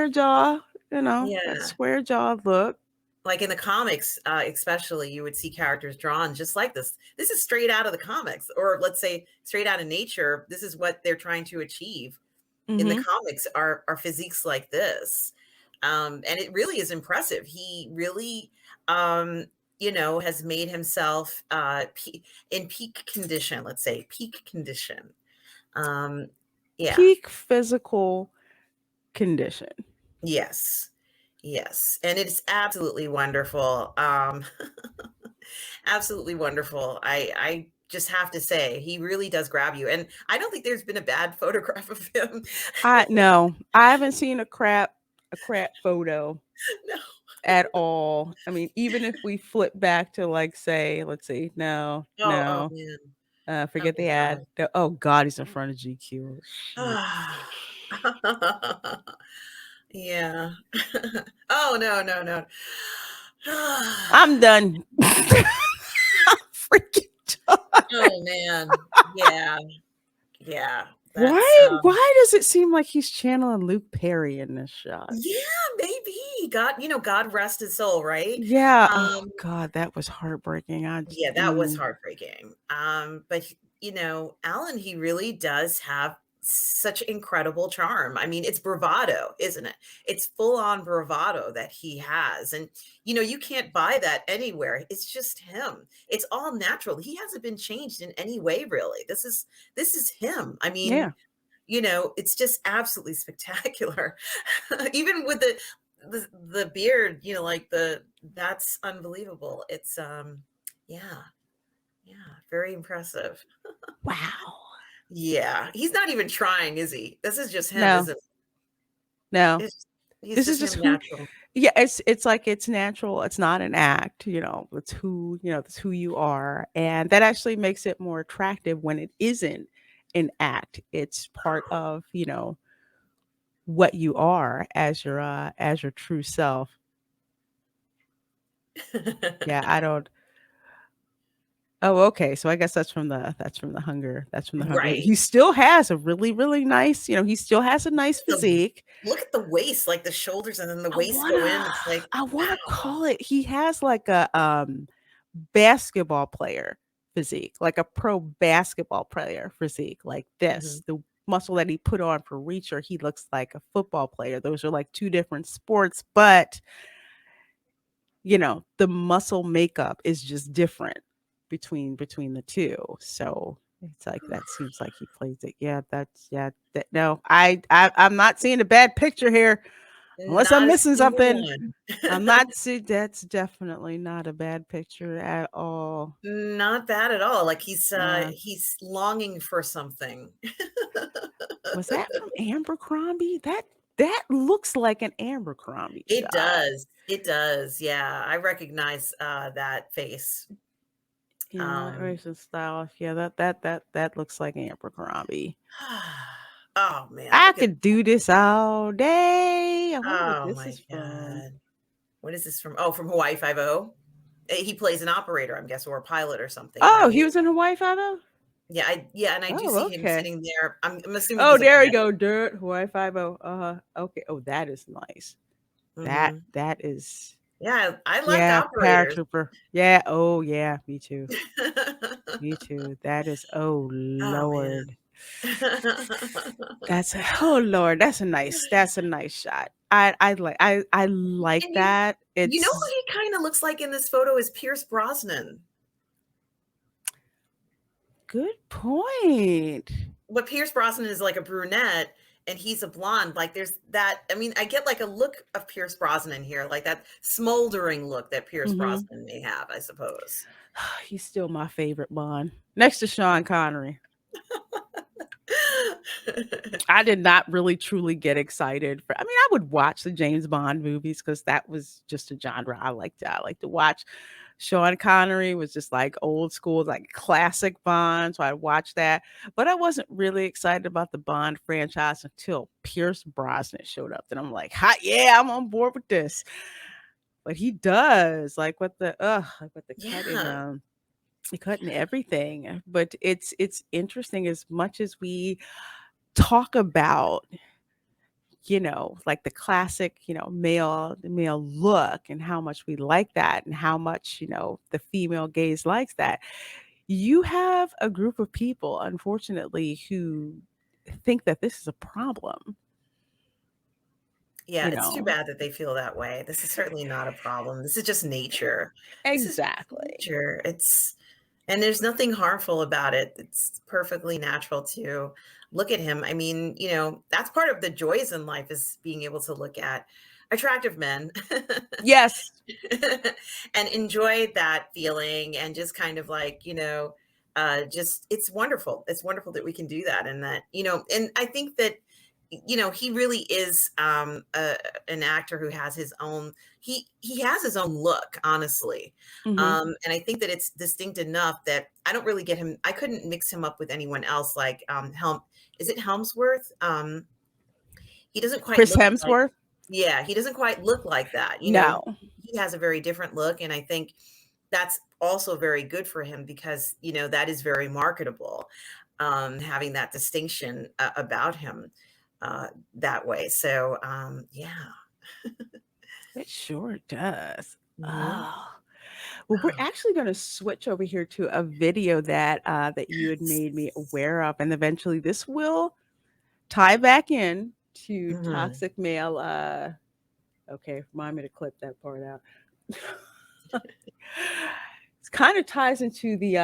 jaw, that yeah, square jaw look. like in the comics, especially, you would see characters drawn just like this. This is straight out of the comics, or let's say straight out of nature. This is what they're trying to achieve in the Hmm. comics are physiques like this. And it really is impressive. He really, has made himself in peak condition, let's say peak condition. Um, yeah, Peak physical condition. yes, yes. And it's absolutely wonderful. Absolutely wonderful. I just have to say, he really does grab you. And I don't think there's been a bad photograph of him. No, I haven't seen a crap photo No. at all. I mean, even if we flip back to like say, let's see, no, Oh no, man. forget Oh the ad. Oh God, he's in front of GQ. Shoot. God. Yeah. Oh no, no, no. I'm done. Freaking done. Oh man. Yeah. Yeah. That's Why does it seem like he's channeling Luke Perry in this shot? yeah, maybe. God rest his soul, right? Yeah. Oh Um, God, that was heartbreaking. yeah, that was heartbreaking. But Alan, he really does have such incredible charm. I mean, it's bravado, isn't it? It's full on bravado that he has. And you can't buy that anywhere. It's just him. It's all natural. He hasn't been changed in any way, really. This is him. I mean, Yeah. it's just absolutely spectacular. Even with the beard, like that's unbelievable. It's yeah, yeah, very impressive. Wow. Yeah, he's not even trying, is he? This is just him, No, isn't it? no. He's This is just just him who. natural. Yeah, it's like it's natural. It's not an act. It's who you are, and that actually makes it more attractive when it isn't an act. It's part of what you are as your true self. Yeah, I don't. Oh, okay. So I guess that's from the hunger. That's from the hunger. Right. He still has a really, really nice, he still has a nice The physique. Look at the waist, like the shoulders and then the I waist go in. wanna It's like, I wanna wow. call it he has like a basketball player physique, like a pro basketball player physique, like this. Mhm. The muscle that he put on for Reacher, he looks like a football player. Those are like two different sports, but the muscle makeup is just different between the two. So it's like that seems like he plays it. No, I'm not seeing a bad picture here unless I'm Not a missing single something. one. I'm not see that's definitely not a bad picture at all. Not bad at all. Like Yeah. he's longing for something. Was that from Abercrombie? That looks like an Abercrombie It shot. does. It does. Yeah. I recognize that face. Yeah, that Um racist style. Yeah, that looks like Abercrombie. oh man, I look at could do this all day. I wonder what oh this my is from. god. What is this from? Oh, from Hawaii Five-O. He plays an operator, I'm guessing, or a pilot or something, Oh, right? he was in Hawaii Five-O? Yeah, and I do Oh, see him okay. sitting there. I'm assuming Oh, he's a there we pilot. go. Dirt Hawaii Five-O. Okay. Oh, that is nice. That Mhm. that is Yeah, I like yeah, operators. paratrooper. Yeah. Oh, yeah. Me too. Me too. That is. Oh Oh man. Lord. Oh Lord. That's a nice shot. I like And that. you know It's who he kind of looks like in this photo is Pierce Brosnan. good point. But Pierce Brosnan is like a brunette and he's a blonde. Like there's that. I mean, I get like a look of Pierce Brosnan here, like that smoldering look that Pierce Hmm. Brosnan may have, I suppose. He's still my favorite Bond. Next to Sean Connery. I did not really truly get excited for. I mean, I would watch the James Bond movies because that was just a genre I like to watch. Sean Connery was just like old school, like classic Bond. So I watched that. But I wasn't really excited about the Bond franchise until Pierce Brosnan showed up. Then I'm like, hot, yeah, I'm on board with this. But he does, like with the cutting, Yeah. the cutting everything. But it's interesting as much as we talk about like the classic male look and how much we like that and how much the female gaze likes that. You have a group of people, unfortunately, who think that this is a problem. Yeah, you it's too know bad that they feel that way. This is certainly not a problem. This is just nature. This is just exactly. nature. It's And there's nothing harmful about it. It's perfectly natural to look at him. I mean, that's part of the joys in life is being able to look at attractive men Yes. and enjoy that feeling and just kind of like, just it's wonderful. It's wonderful that we can do that and that, and I think that he really is an actor who has his own he has his own look, honestly. Mhm. And I think that it's distinct enough that I don't really get him. I couldn't mix him up with anyone else like is it Helmsworth? He doesn't quite Chris look like Hemsworth? yeah, he doesn't quite look like that. No. He has a very different look, and I think that's also very good for him because that is very marketable, having that distinction about him that way. So yeah. It sure does. Mhm. Oh. Well, we're Oh, actually going to switch over here to a video that you had made me yes. aware of, and eventually this will tie back in to Mhm. toxic male. Okay, remind me to clip that part out. It kind of ties into the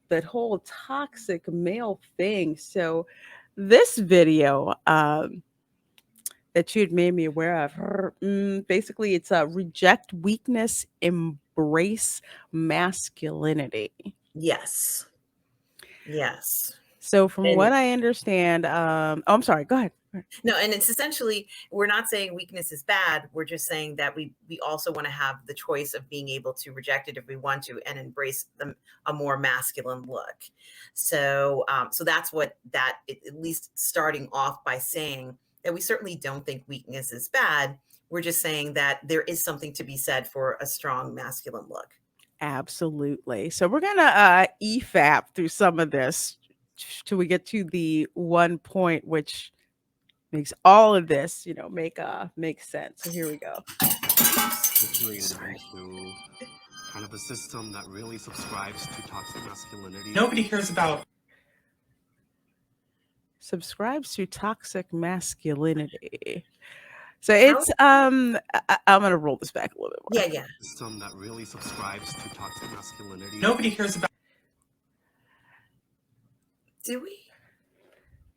that whole toxic male thing. So, this video that you had made me aware of. Basically, it's a reject weakness, embrace masculinity. Yes. Yes. So, from what And I understand, oh, I'm sorry. Go ahead. no, and it's essentially we're not saying weakness is bad. We're just saying that we also want to have the choice of being able to reject it if we want to and embrace a more masculine look. So that's what that at least starting off by saying that we certainly don't think weakness is bad. We're just saying that there is something to be said for a strong masculine look. Absolutely. So, we're gonna EFAP through some of this till we get to the one point which makes all of this, make sense. So here we go. Integrated into kind of a system that really subscribes to toxic masculinity. Nobody cares about Subscribes to toxic masculinity. So How? it's I'm gonna roll this back a little bit more. Yeah, yeah. system that really subscribes to toxic masculinity. Nobody cares about Do we?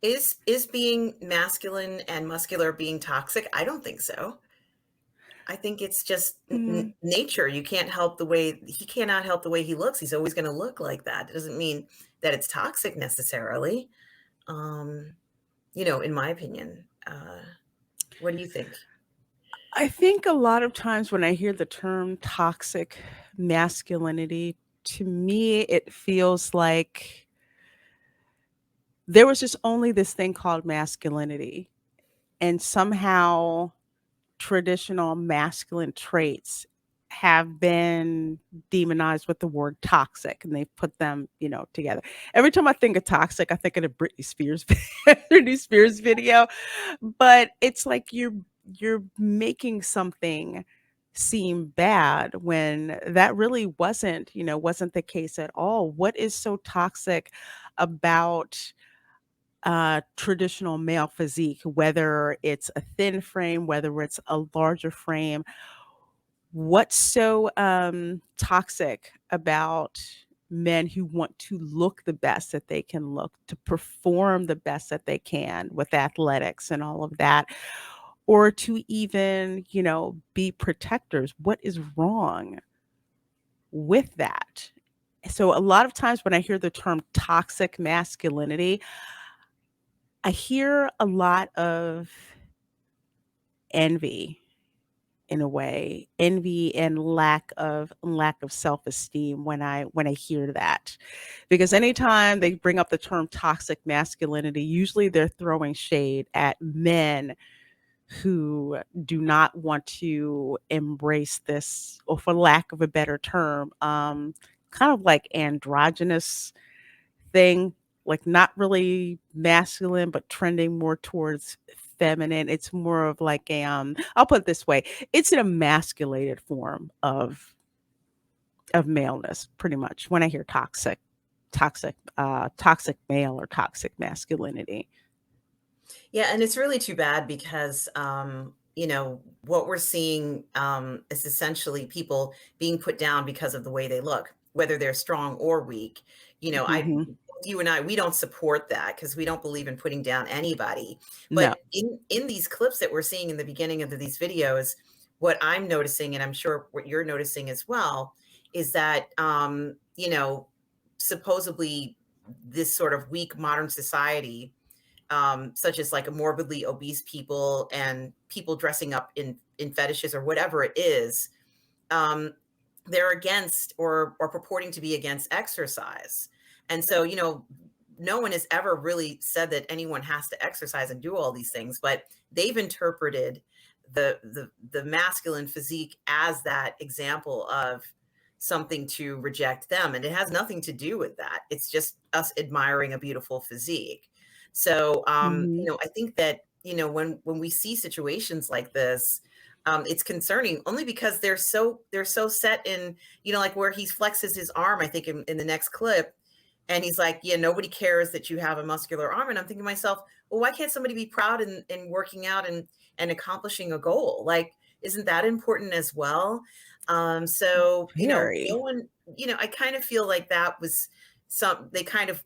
Is being masculine and muscular being toxic? I don't think so. I think it's just Mm, nature. You can't help the way he cannot help the way he looks. He's always going to look like that. It doesn't mean that it's toxic necessarily. Um, in my opinion. What do you think? I think a lot of times when I hear the term toxic masculinity, to me it feels like there was just only this thing called masculinity, and somehow traditional masculine traits have been demonized with the word toxic, and they put them, together. Every time I think of toxic, I think of the Britney Spears Britney Spears video, but it's like you're making something seem bad when that really wasn't the case at all. What is so toxic about traditional male physique, whether it's a thin frame, whether it's a larger frame? What's so toxic about men who want to look the best that they can look, to perform the best that they can with athletics and all of that, or to even, be protectors? What is wrong with that? So, a lot of times when I hear the term toxic masculinity, I hear a lot of envy, in a way, envy and lack of self-esteem when I hear that. Because anytime they bring up the term toxic masculinity, usually they're throwing shade at men who do not want to embrace this, or for lack of a better term, kind of like androgynous thing, like not really masculine, but trending more towards feminine. It's more of like I'll put it this way, it's an emasculated form of maleness, pretty much, when I hear toxic male or toxic masculinity. Yeah, and it's really too bad because what we're seeing is essentially people being put down because of the way they look. whether they're strong or weak. Mhm. You and I, we don't support that because we don't believe in putting down anybody. No. But in these clips that we're seeing in the beginning of these videos, what I'm noticing, and I'm sure what you're noticing as well, is that supposedly this sort of weak modern society, such as like a morbidly obese people and people dressing up in fetishes or whatever it is, they're against or purporting to be against exercise. And so, no one has ever really said that anyone has to exercise and do all these things, but they've interpreted the masculine physique as that example of something to reject them. And it has nothing to do with that. It's just us admiring a beautiful physique. So, Mhm. I think that, when we see situations like this, it's concerning only because they're so set in, like where he flexes his arm, I think in the next clip, and he's like, yeah, nobody cares that you have a muscular arm. And I'm thinking to myself, well, why can't somebody be proud in working out and accomplishing a goal? Like, isn't that important as well? So, no Very. one, I kind of feel like that was they kind of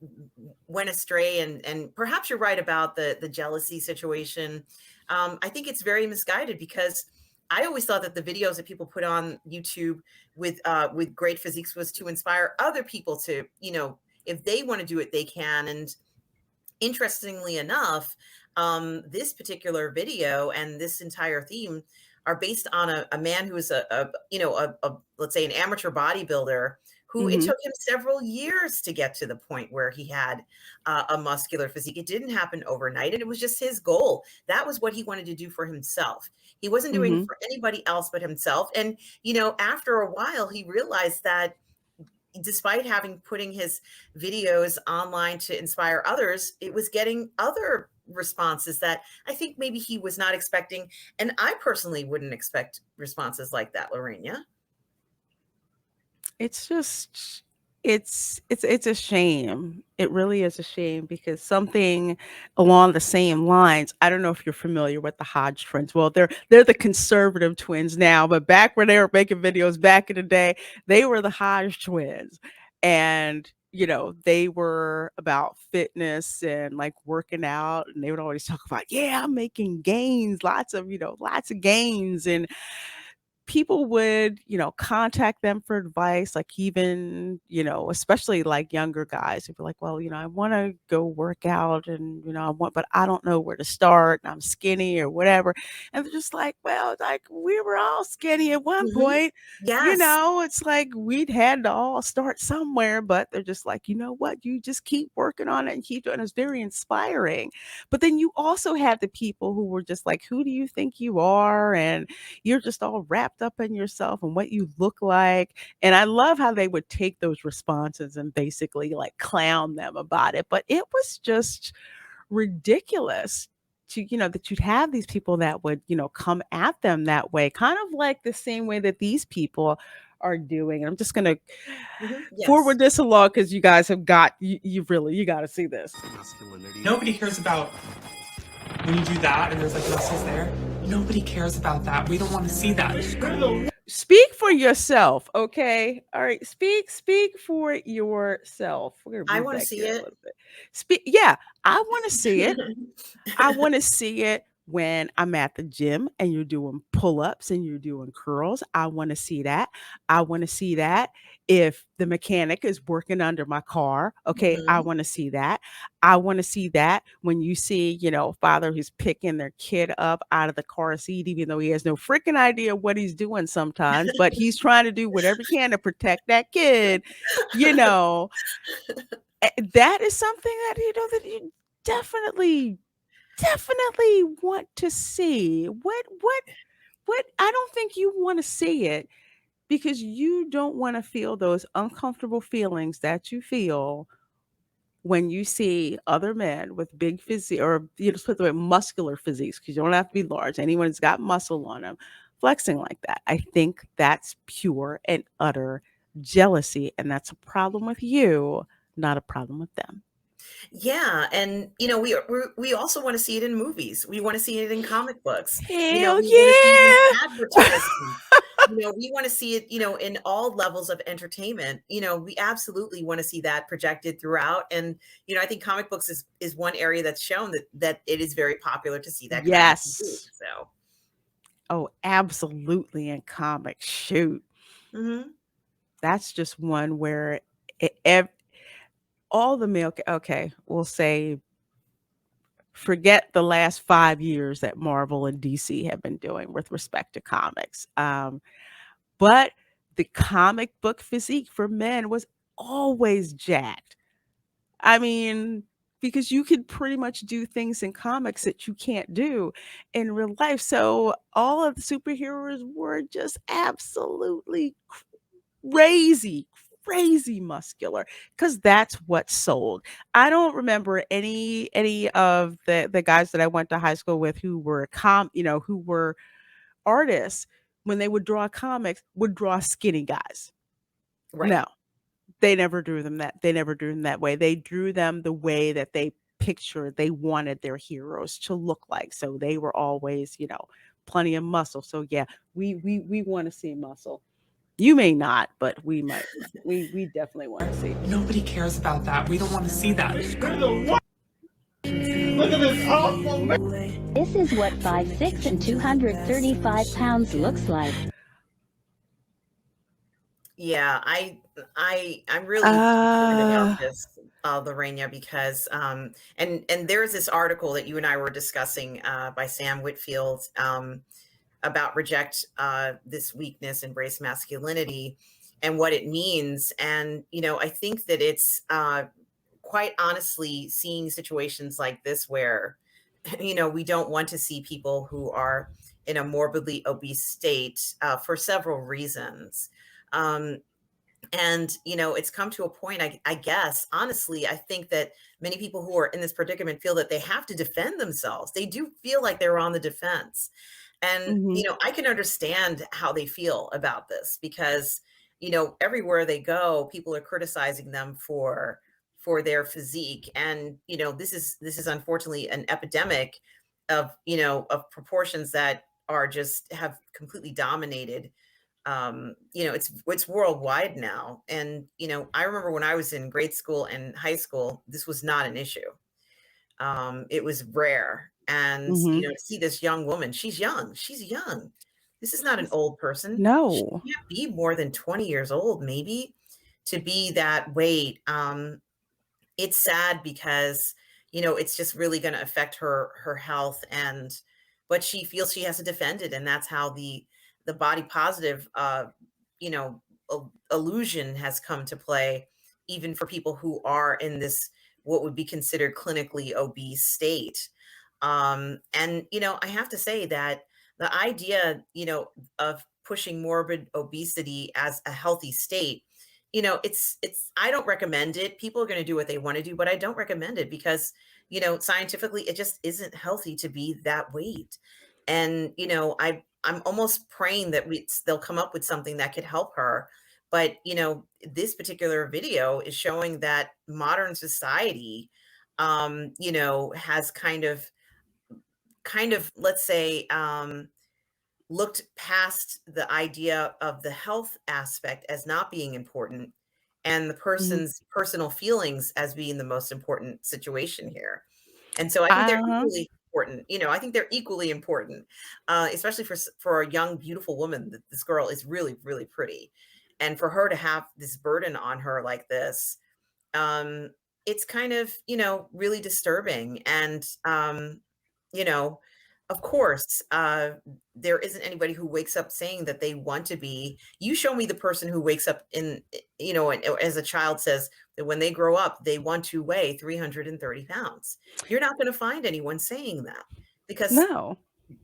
went astray, and perhaps you're right about the jealousy situation. I think it's very misguided because I always thought that the videos that people put on YouTube with great physiques was to inspire other people to, if they want to do it, they can. And interestingly enough, this particular video and this entire theme are based on a man who is a let's say an amateur bodybuilder who it Mhm. took him several years to get to the point where he had a muscular physique. It didn't happen overnight, and it was just his goal. That was what he wanted to do for himself. He wasn't doing it Mhm. for anybody else but himself. And after a while, he realized that despite having putting his videos online to inspire others, it was getting other responses that I think maybe he was not expecting. And I personally wouldn't expect responses like that, Lorena. It's just it's a shame. It really is a shame because something along the same lines, I don't know if you're familiar with the Hodge twins. Well, they're the conservative twins now, but back when they were making videos back in the day, they were the Hodge twins. And they were about fitness and like working out, and they would always talk about, yeah, I'm making gains, lots of gains. And people would, contact them for advice, like even, especially like younger guys who'd be like, well, I want to go work out and, but I don't know where to start and I'm skinny or whatever. And they're just like, well, like we were all skinny at one Mhm. point. Yes. It's like we'd had to all start somewhere, but they're just like, you know what, you just keep working on it and keep doing it. It's very inspiring. But then you also had the people who were just like, who do you think you are? And you're just all wrapped up in yourself and what you look like. And I love how they would take those responses and basically like clown them about it. But it was just ridiculous that you'd have these people that would, come at them that way, kind of like the same way that these people are doing. I'm just going to Yes. forward this along because you guys have got, you got to see this. Masculinity. Nobody cares about when you do that and there's like muscles there. Nobody cares about that. We don't want to see that. Speak for yourself, okay? All right, speak for yourself. We're gonna I move want to back see here a it. little bit. Yeah, I want to see it. I want to see it when I'm at the gym and you're doing pull-ups and you're doing curls. I want to see that. I want to see that if the mechanic is working under my car. Okay, I Mhm. want to see that. I want to see that when you see, father who's picking their kid up out of the car seat, even though he has no freaking idea what he's doing sometimes, but he's trying to do whatever he can to protect that kid, you know. That is something that, that you definitely want to see. What I don't think you want to see it because you don't want to feel those uncomfortable feelings that you feel when you see other men with big physique or just put the way muscular physiques, because you don't have to be large. Anyone who's got muscle on them flexing like that. I think that's pure and utter jealousy. And that's a problem with you, not a problem with them. Yeah, and we also want to see it in movies. We want to see it in comic books. Hell We want to see it in yeah. advertisements. we want to see it, in all levels of entertainment. We absolutely want to see that projected throughout. And, I think comic books is one area that's shown that it is very popular to see that kind of physique. Yes. So, Oh, absolutely. In comics, shoot. mhm. That's just one where all the male, okay, we'll say, forget the last 5 years that Marvel and DC have been doing with respect to comics. But the comic book physique for men was always jacked. I mean, because you could pretty much do things in comics that you can't do in real life. So all of the superheroes were just absolutely crazy, crazy muscular, because that's what sold. I don't remember any of the guys that I went to high school with who were who were artists, when they would draw comics, would draw skinny guys. Right. No, they never drew them that way. They drew them the way that they wanted their heroes to look like. So they were always, plenty of muscle. So yeah, we want to see muscle. You may not, but we might. We definitely want to see. Nobody cares about that. We don't want to see that. Look at this awful man. This is what 5'6" and 235 pounds looks like. Yeah, I'm really concerned about this, Lorena, because and there's this article that you and I were discussing by Sam Whitfield about reject this weakness, embrace masculinity, and what it means. And I think that it's quite honestly seeing situations like this where we don't want to see people who are in a morbidly obese state for several reasons. And it's come to a point, I guess, honestly, I think that many people who are in this predicament feel that they have to defend themselves. They do feel like they're on the defense. And, I can understand how they feel about this because, everywhere they go, people are criticizing them for their physique. And, this is unfortunately an epidemic of proportions that are just have completely dominated. It's worldwide now. And, I remember when I was in grade school and high school, this was not an issue. It was rare. And, to see this young woman, she's young. This is not an old person. No. She can't be more than 20 years old, maybe, to be that weight. It's sad because, it's just really going to affect her health, but she feels she has to defend it. And that's how the body positive, illusion has come to play, even for people who are in this, what would be considered clinically obese state. And, I have to say that the idea, of pushing morbid obesity as a healthy state, I don't recommend it. People are going to do what they want to do, but I don't recommend it because, scientifically, it just isn't healthy to be that weight. And, I'm almost praying that they'll come up with something that could help her. But, this particular video is showing that modern society, has kind of, let's say, looked past the idea of the health aspect as not being important and the person's personal feelings as being the most important situation here. And so I think they're equally important. I think they're equally important, especially for a young, beautiful woman. This girl is really, really pretty. And for her to have this burden on her like this, it's kind of, really disturbing. And, of course, there isn't anybody who wakes up saying that they want to be. You show me the person who wakes up and as a child says that when they grow up, they want to weigh 330 pounds. You're not going to find anyone saying that because, No.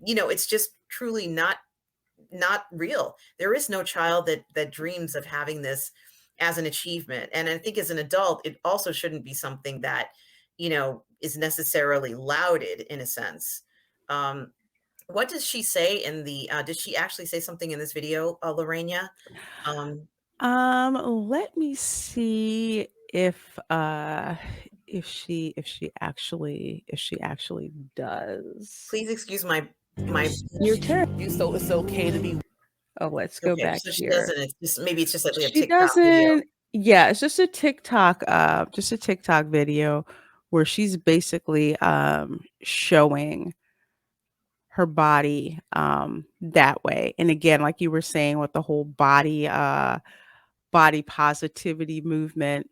It's just truly not real. There is no child that dreams of having this as an achievement. And I think as an adult, it also shouldn't be something that, is necessarily lauded in a sense. What does she say in the, did she actually say something in this video, Lorena? Let me see if she actually does. Please excuse my Your turn. So it's okay to be Oh, let's go Okay, back so she here. doesn't. It's just maybe it's just like a She TikTok video. doesn't. Yeah, it's just a TikTok video where she's basically showing her body that way. And again, like you were saying with the whole body positivity movement,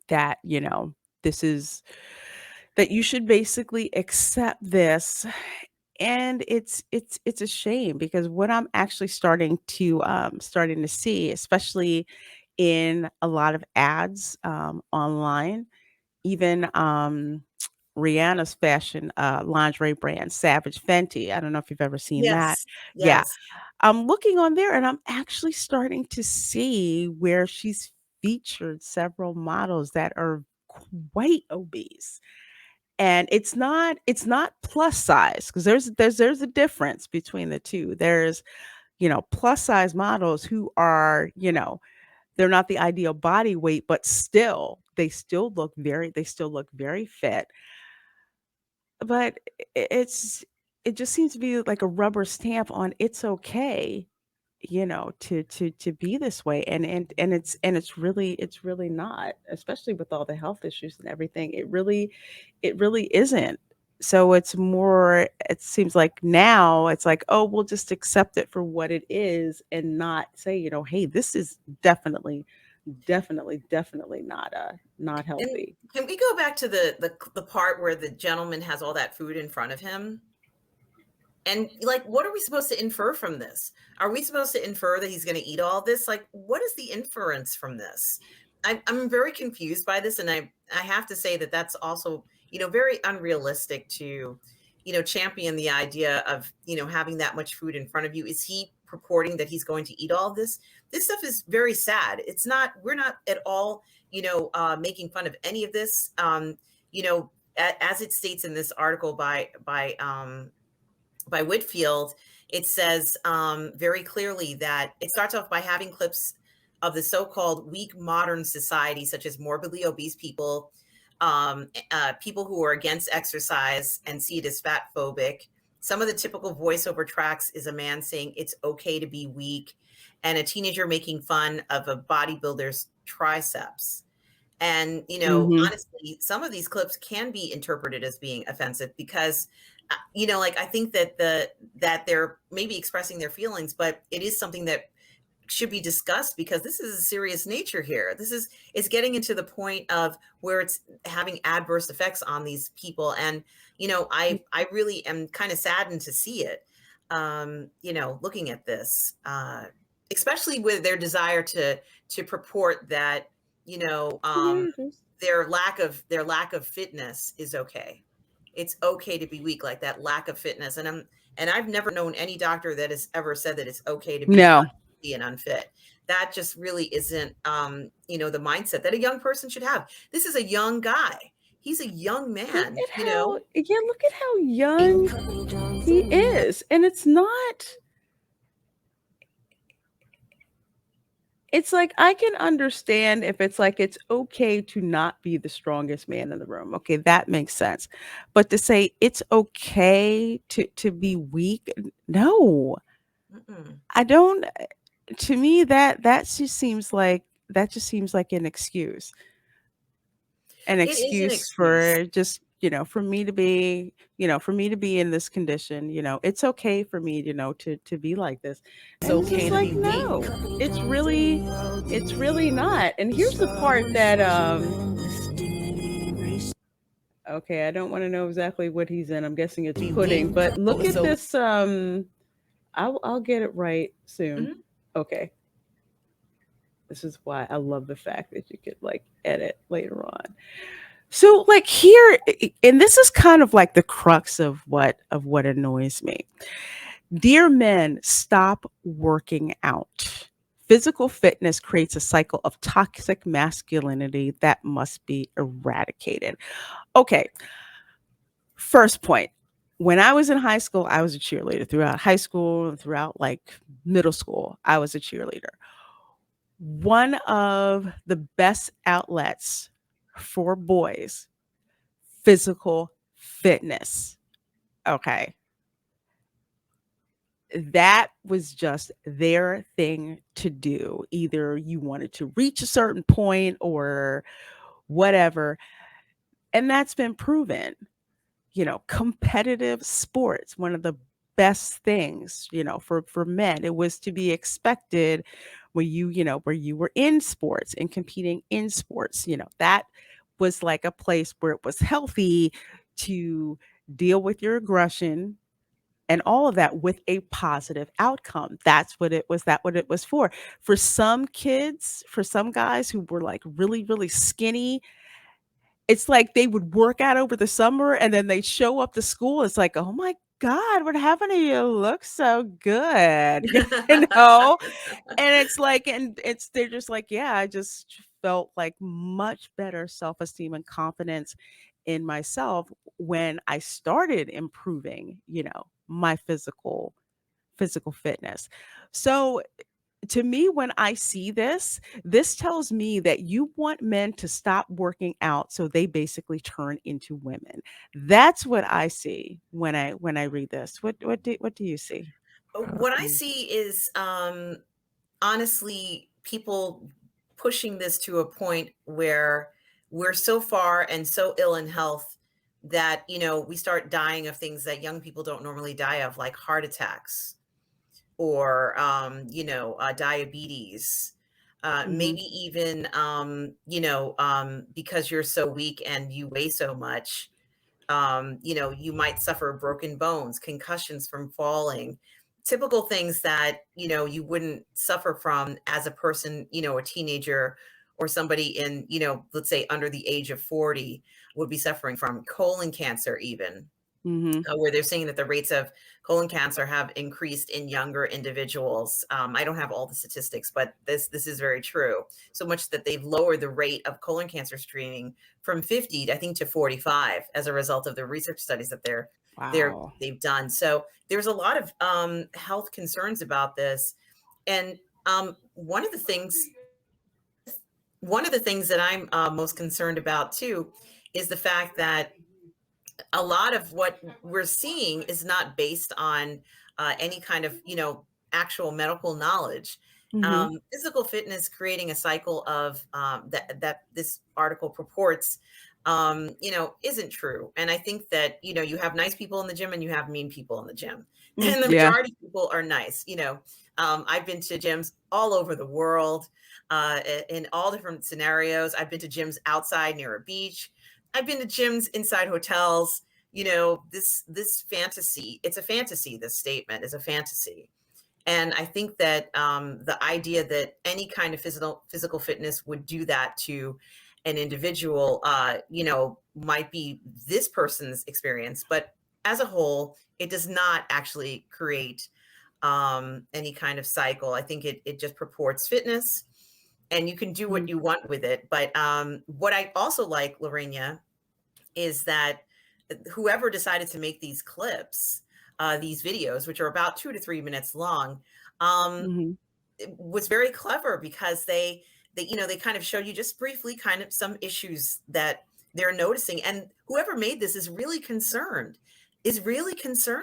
that, this is that you should basically accept this. And it's a shame, because what I'm actually starting to see, especially in a lot of ads online, even Rihanna's fashion lingerie brand, Savage Fenty. I don't know if you've ever seen that. Yes, Yeah. yes. I'm looking on there and I'm actually starting to see where she's featured several models that are quite obese. And it's not plus size, because there's a difference between the two. There's, plus size models who are, they're not the ideal body weight, but still they still look very fit. But it just seems to be like a rubber stamp on it's okay, to be this way. And it's really not, especially with all the health issues and everything. It really isn't. So it's more, it seems like now it's like, oh, we'll just accept it for what it is and not say, hey, this is definitely not And healthy. can we go back to the part where the gentleman has all that food in front of him? And like, what are we supposed to infer from this? Are we supposed to infer that he's going to eat all this? Like, what is the inference from this? I'm very confused by this, and I have to say that that's also, very unrealistic to, champion the idea of, having that much food in front of you. Is he purporting that he's going to eat all this? This stuff is very sad. It's not. We're not at all, making fun of any of this. As it states in this article by Whitfield, it says very clearly that it starts off by having clips of the so-called weak modern society, such as morbidly obese people, people who are against exercise and see it as fat phobic. Some of the typical voiceover tracks is a man saying it's okay to be weak, and a teenager making fun of a bodybuilder's triceps. And, Hmm. honestly, some of these clips can be interpreted as being offensive because, like, I think that that they're maybe expressing their feelings, but it is something that should be discussed because this is a serious nature here. It's getting into the point of where it's having adverse effects on these people. And, I really am kind of saddened to see it, looking at this, especially with their desire to purport that, their lack of fitness is okay. It's okay to be weak, like that lack of fitness. And I've never known any doctor that has ever said that it's okay to be No. unhealthy and unfit. That just really isn't, the mindset that a young person should have. This is a young guy. He's a young man, Look at how young he is. And it's like, I can understand if it's like it's okay to not be the strongest man in the room. Okay, that makes sense. But to say it's okay to be weak, no. Mm-mm. I don't. To me, that just seems like an excuse. An It is an excuse excuse. for just, for me to be in this condition. It's okay for me, to be like this. And it's just like, no, it's really not. And here's the part that okay, I don't want to know exactly what he's in. I'm guessing it's pudding, but look at this. I'll get it right soon. Mhm. Okay. This is why I love the fact that you could like edit later on. So like here, and this is kind of like the crux of what annoys me. Dear men, stop working out. Physical fitness creates a cycle of toxic masculinity that must be eradicated. Okay, first point. When I was in high school, I was a cheerleader throughout high school and throughout like middle school. I was a cheerleader. One of the best outlets for boys, physical fitness. Okay. that was just their thing to do. Either you wanted to reach a certain point or whatever. And that's been proven. Competitive sports, one of the best things, for men. It was to be expected where where you were in sports and competing in sports. That was like a place where it was healthy to deal with your aggression and all of that with a positive outcome. That's what it was. That what it was for. For some kids, for some guys who were like really, really skinny, it's like they would work out over the summer and then they show up to school. It's like, oh my God, what happened to you? You look so good. And it's like, they're just like, yeah, I just felt like much better self-esteem and confidence in myself when I started improving, my physical fitness. So to me, when I see this tells me that you want men to stop working out so they basically turn into women. That's what I see when I read this. What do you see? What I see is honestly people pushing this to a point where we're so far and so ill in health that we start dying of things that young people don't normally die of, like heart attacks or diabetes, maybe even because you're so weak and you weigh so much, you might suffer broken bones, concussions from falling, typical things that, you wouldn't suffer from as a person, a teenager or somebody in, let's say under the age of 40 would be suffering from. Colon cancer even, where they're saying that the rates of colon cancer have increased in younger individuals. I don't have all the statistics, but this is very true. So much that they've lowered the rate of colon cancer screening from 50, I think, to 45 as a result of the research studies that Wow. they've done. So there's a lot of health concerns about this, and one of the things that I'm most concerned about too is the fact that a lot of what we're seeing is not based on any kind of actual medical knowledge. Mhm. Physical fitness creating a cycle of that this article purports isn't true. And I think that you have nice people in the gym and you have mean people in the gym, and the Yeah. majority of people are nice. I've been to gyms all over the world, in all different scenarios. I've been to gyms outside near a beach. I've been to gyms inside hotels. This fantasy, it's a fantasy. This statement is a fantasy. And I think that the idea that any kind of physical fitness would do that to an individual, might be this person's experience, but as a whole, it does not actually create any kind of cycle. I think it just purports fitness, and you can do what you want with it. But what I also like, Lorena, is that whoever decided to make these clips, these videos, which are about 2 to 3 minutes long, Mhm. it was very clever because they they kind of show you just briefly kind of some issues that they're noticing, and whoever made this is really concerned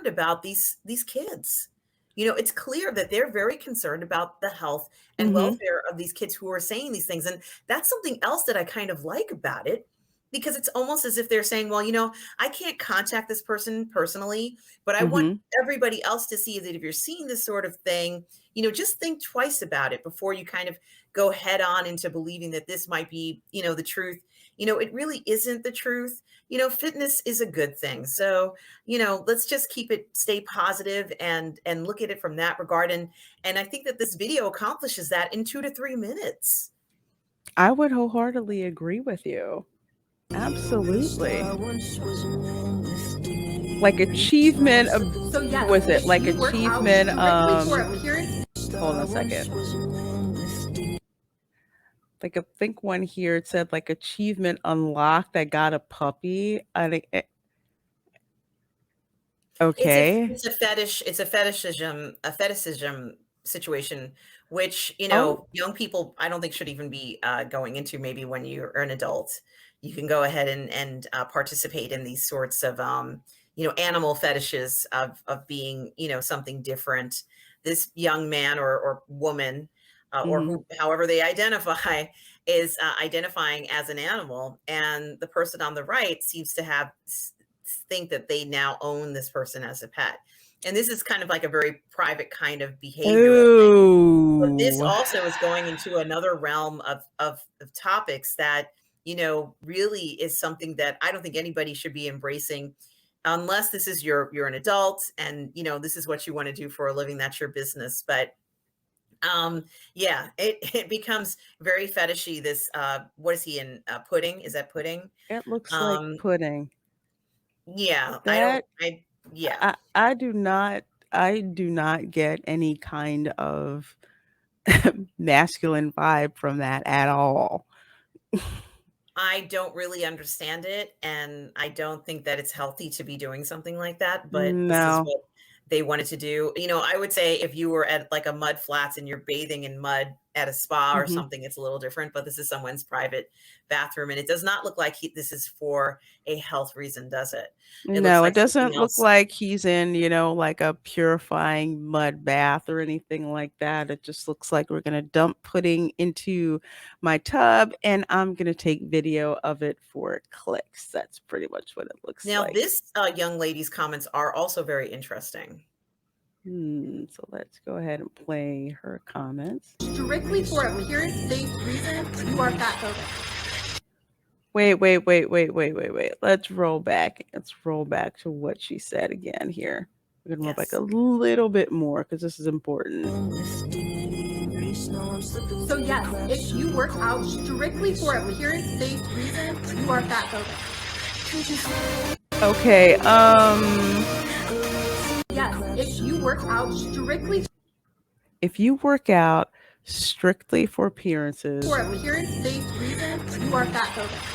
about these kids. It's clear that they're very concerned about the health and Mhm. welfare of these kids who are saying these things, and that's something else that I kind of like about it, because it's almost as if they're saying, well, I can't contact this person personally, but I want Mhm. everybody else to see that if you're seeing this sort of thing, just think twice about it before you kind of go head on into believing that this might be, the truth. It really isn't the truth. Fitness is a good thing. So, let's just stay positive and look at it from that regard. And I think that this video accomplishes that in 2 to 3 minutes. I would wholeheartedly agree with you. Absolutely. Like achievement of So yes, was it like she works out achievement strictly for appearance. hold on a second. Like I think one here it said like achievement unlocked. I got a puppy. I think It's a okay. it's a fetish, it's a fetishism situation, which, Oh, young people, I don't think should even be going into. Maybe when you're an adult, you can go ahead and participate in these sorts of animal fetishes of being, something different. This young man or woman, or however they identify, is identifying as an animal, and the person on the right seems to think that they now own this person as a pet. And this is kind of like a very private kind of behavioral thing. But this also is going into another realm of topics that, really is something that I don't think anybody should be embracing, unless this is you're an adult and, this is what you want to do for a living. That's your business. But yeah, it becomes very fetishy. This, what is he in, pudding? Is that pudding? It looks like pudding. Yeah, yeah. I do not get any kind of masculine vibe from that at all. I don't really understand it, and I don't think that it's healthy to be doing something like that, but this is what they wanted to do. I would say if you were at like a mud flats and you're bathing in mud at a spa or something, it's a little different, but this is someone's private bathroom, and it does not look like this is for a health reason, does it? No, it doesn't look like he's in, like a purifying mud bath or anything like that. It just looks like we're going to dump pudding into my tub and I'm going to take video of it for clicks. That's pretty much what it looks Now, like. this young lady's comments are also very interesting. So let's go ahead and play her comments. Strictly for appearance-based reasons, you are fatphobic. Wait. Let's roll back. Let's roll back to what she said again here. We're going to roll back a little bit more because this is important. So yes, if you work out strictly for appearance-based reasons, you are fatphobic. Okay, yes, if you work out strictly for appearances. For appearance-based reasons, you are fatphobic.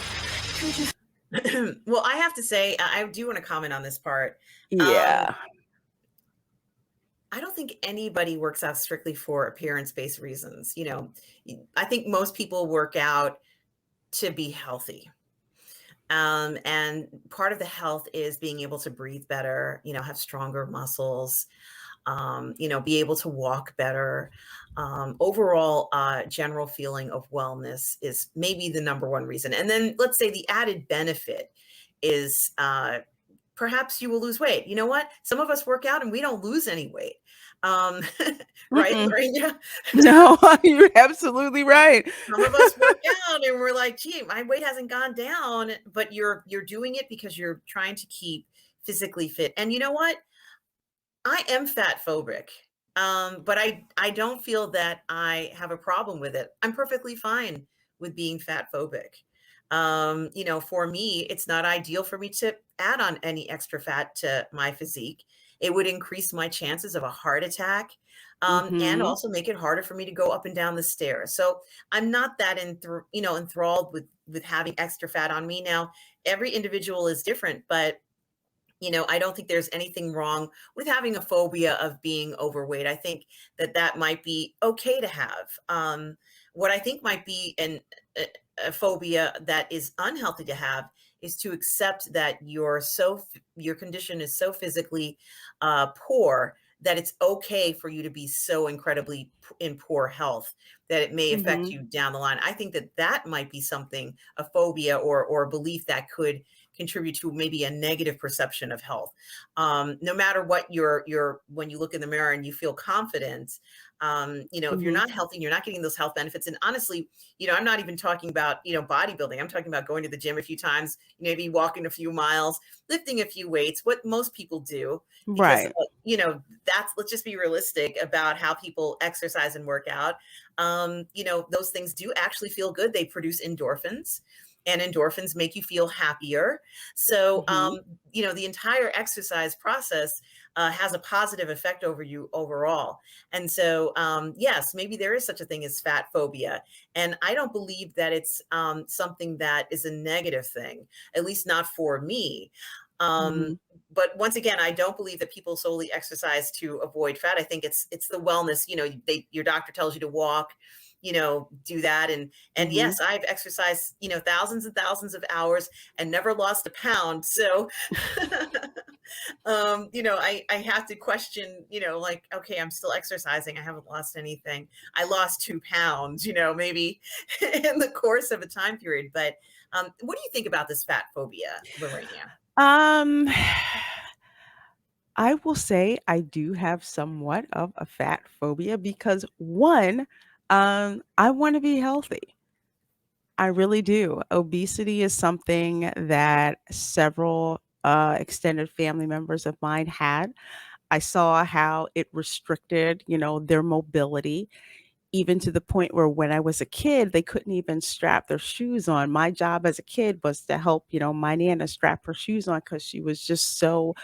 Well, I have to say, I do want to comment on this part. Yeah. I don't think anybody works out strictly for appearance-based reasons. I think most people work out to be healthy. And part of the health is being able to breathe better, have stronger muscles, be able to walk better. Overall, general feeling of wellness is maybe the number one reason. And then let's say the added benefit is perhaps you will lose weight. You know what? Some of us work out and we don't lose any weight. Right, Reina? No, you're absolutely right. Some of us work out and we're like, gee, my weight hasn't gone down, but you're doing it because you're trying to keep physically fit. And you know what? I am fat phobic, but I don't feel that I have a problem with it. I'm perfectly fine with being fat phobic. For me, it's not ideal for me to add on any extra fat to my physique. It would increase my chances of a heart attack, and also make it harder for me to go up and down the stairs. So I'm not that enthralled with having extra fat on me. Now, every individual is different, but I don't think there's anything wrong with having a phobia of being overweight. I think that might be okay to have. What I think might be a phobia that is unhealthy to have is to accept that your condition is so physically poor that it's okay for you to be so incredibly in poor health that it may affect you down the line. I think that might be something, a phobia or a belief that could contribute to maybe a negative perception of health. No matter what when you look in the mirror and you feel confident, if you're not healthy and you're not getting those health benefits, and honestly, I'm not even talking about, bodybuilding. I'm talking about going to the gym a few times, maybe walking a few miles, lifting a few weights, what most people do. Because, right. let's just be realistic about how people exercise and work out. Those things do actually feel good. They produce endorphins. And endorphins make you feel happier. So, the entire exercise process has a positive effect over you overall. And so, yes, maybe there is such a thing as fat phobia. And I don't believe that it's something that is a negative thing, at least not for me. But once again, I don't believe that people solely exercise to avoid fat. I think it's the wellness, your doctor tells you to walk, do that. And yes, I've exercised, thousands and thousands of hours and never lost a pound. So I have to question, like, okay, I'm still exercising. I haven't lost anything. I lost 2 pounds, maybe in the course of a time period. But what do you think about this fat phobia, Lorena? Um, I will say I do have somewhat of a fat phobia because one, I want to be healthy. I really do. Obesity is something that several extended family members of mine had. I saw how it restricted, their mobility, even to the point where when I was a kid, they couldn't even strap their shoes on. My job as a kid was to help, my Nana strap her shoes on because she was just so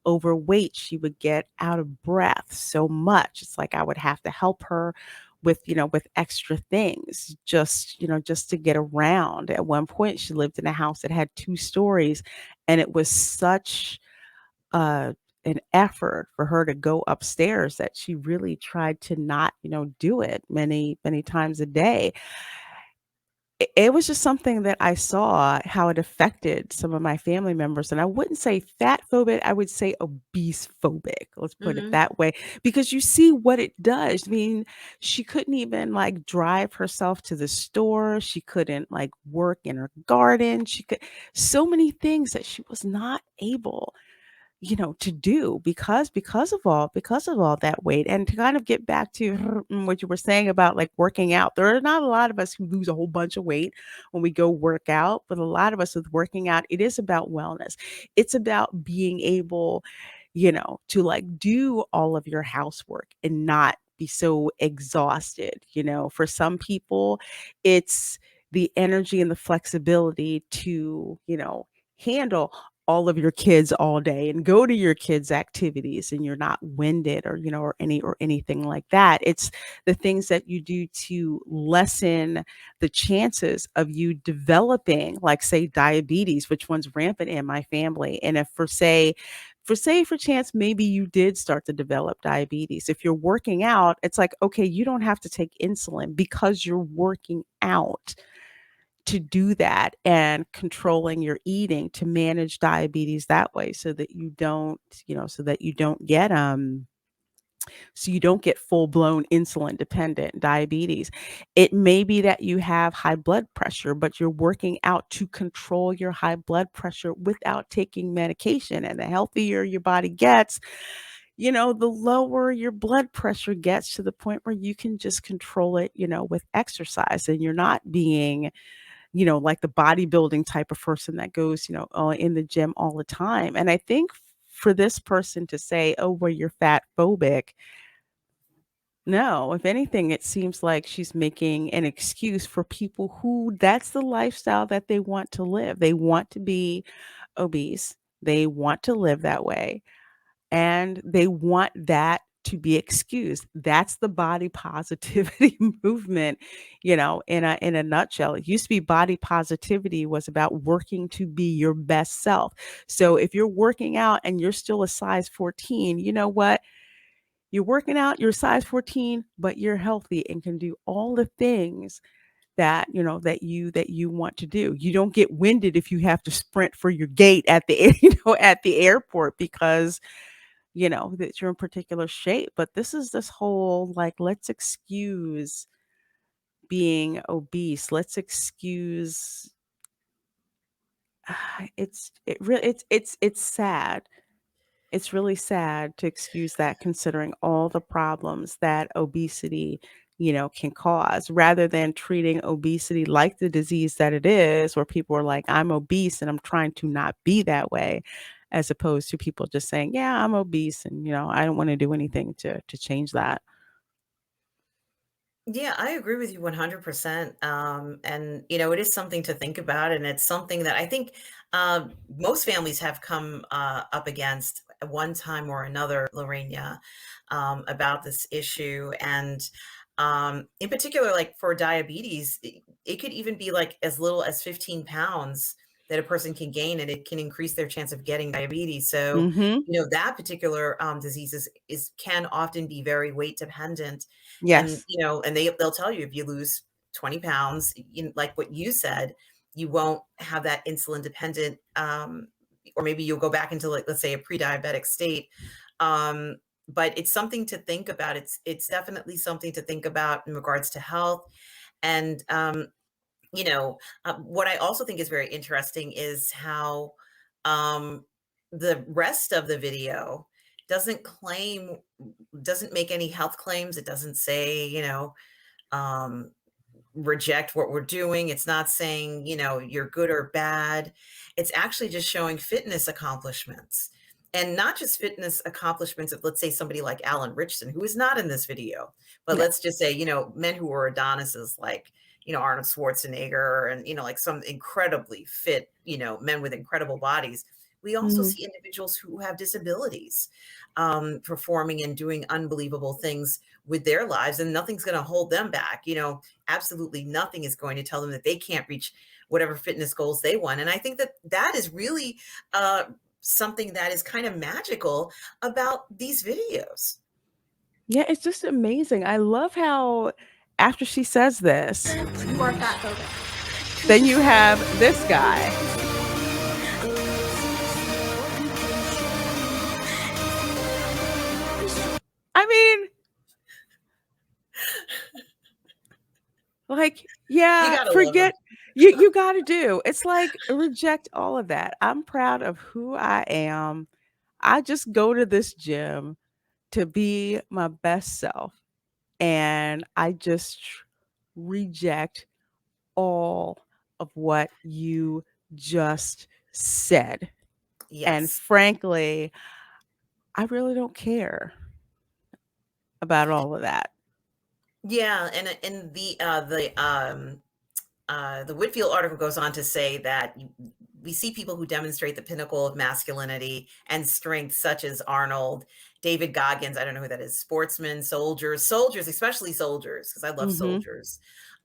overweight. She would get out of breath so much. It's like I would have to help her with, with extra things just to get around. At one point, she lived in a house that had 2 stories, and it was such uh, an effort for her to go upstairs that she really tried to not, do it many, many times a day. It was just something that I saw how it affected some of my family members. And I wouldn't say fat phobic, I would say obese phobic. Let's put it Hmm. that way, because you see what it does. I mean, she couldn't even like drive herself to the store. She couldn't like work in her garden. She could, so many things that she was not able, to do because of all that weight. And to kind of get back to what you were saying about like working out, there are not a lot of us who lose a whole bunch of weight when we go work out, but a lot of us with working out, it is about wellness. It's about being able, to like do all of your housework and not be so exhausted. For some people, it's the energy and the flexibility to, handle all of your kids all day and go to your kids' activities and you're not winded or, or anything like that. It's the things that you do to lessen the chances of you developing, like say diabetes, which one's rampant in my family. And if for chance maybe you did start to develop diabetes, if you're working out, it's like, okay, you don't have to take insulin because you're working out to do that and controlling your eating to manage diabetes that way so that you don't, so you don't get full-blown insulin dependent diabetes. It may be that you have high blood pressure, but you're working out to control your high blood pressure without taking medication. And the healthier your body gets, the lower your blood pressure gets to the point where you can just control it, with exercise, and you're not being, like the bodybuilding type of person that goes, in the gym all the time. And I think for this person to say, oh, well, you're fat phobic, no, if anything, it seems like she's making an excuse for people who that's the lifestyle that they want to live. They want to be obese. They want to live that way, and they want that to be excused. That's the body positivity movement, in a nutshell. It used to be body positivity was about working to be your best self. So if you're working out and you're still a size 14, you know what? You're working out, you're size 14, but you're healthy and can do all the things that, that you want to do. You don't get winded if you have to sprint for your gate at the at the airport because that you're in particular shape. But this whole like, let's excuse being obese. Let's excuse it's sad. It's really sad to excuse that considering all the problems that obesity, can cause, rather than treating obesity like the disease that it is, where people are like, I'm obese and I'm trying to not be that way, as opposed to people just saying, yeah, I'm obese and, I don't want to do anything to change that. Yeah, I agree with you 100%. And, it is something to think about. And it's something that I think most families have come up against at one time or another, Lorena, about this issue. And in particular, like for diabetes, it could even be like as little as 15 pounds that a person can gain, and it can increase their chance of getting diabetes. So, Mhm. that particular disease is can often be very weight dependent. And, Yes. and they'll tell you if you lose 20 pounds, like what you said, you won't have that insulin dependent or maybe you'll go back into, like, let's say, a pre-diabetic state. But it's something to think about. It's definitely something to think about in regards to health. And what I also think is very interesting is how the rest of the video doesn't claim, doesn't make any health claims. It doesn't say, um, reject what we're doing. It's not saying, you're good or bad. It's actually just showing fitness accomplishments. And not just fitness accomplishments of, let's say, somebody like Alan Ritchson, who is not in this video, but Yeah. let's just say, men who were Adonises, like, Arnold Schwarzenegger, and, like some incredibly fit, men with incredible bodies. We also see individuals who have disabilities performing and doing unbelievable things with their lives, and nothing's going to hold them back. Absolutely nothing is going to tell them that they can't reach whatever fitness goals they want. And I think that that is really something that is kind of magical about these videos. Yeah, it's just amazing. I love how after she says this, You are fat phobic. then you have this guy. I mean, like, yeah, gotta love forget you got to do. It's like reject all of that. I'm proud of who I am. I just go to this gym to be my best self, and I just reject all of what you just said. And Yes. frankly, I really don't care about all of that. Yeah, and the Whitfield article goes on to say that we see people who demonstrate the pinnacle of masculinity and strength, such as Arnold, David Goggins. I don't know who that is. Sportsmen, soldiers, especially soldiers, because I love soldiers.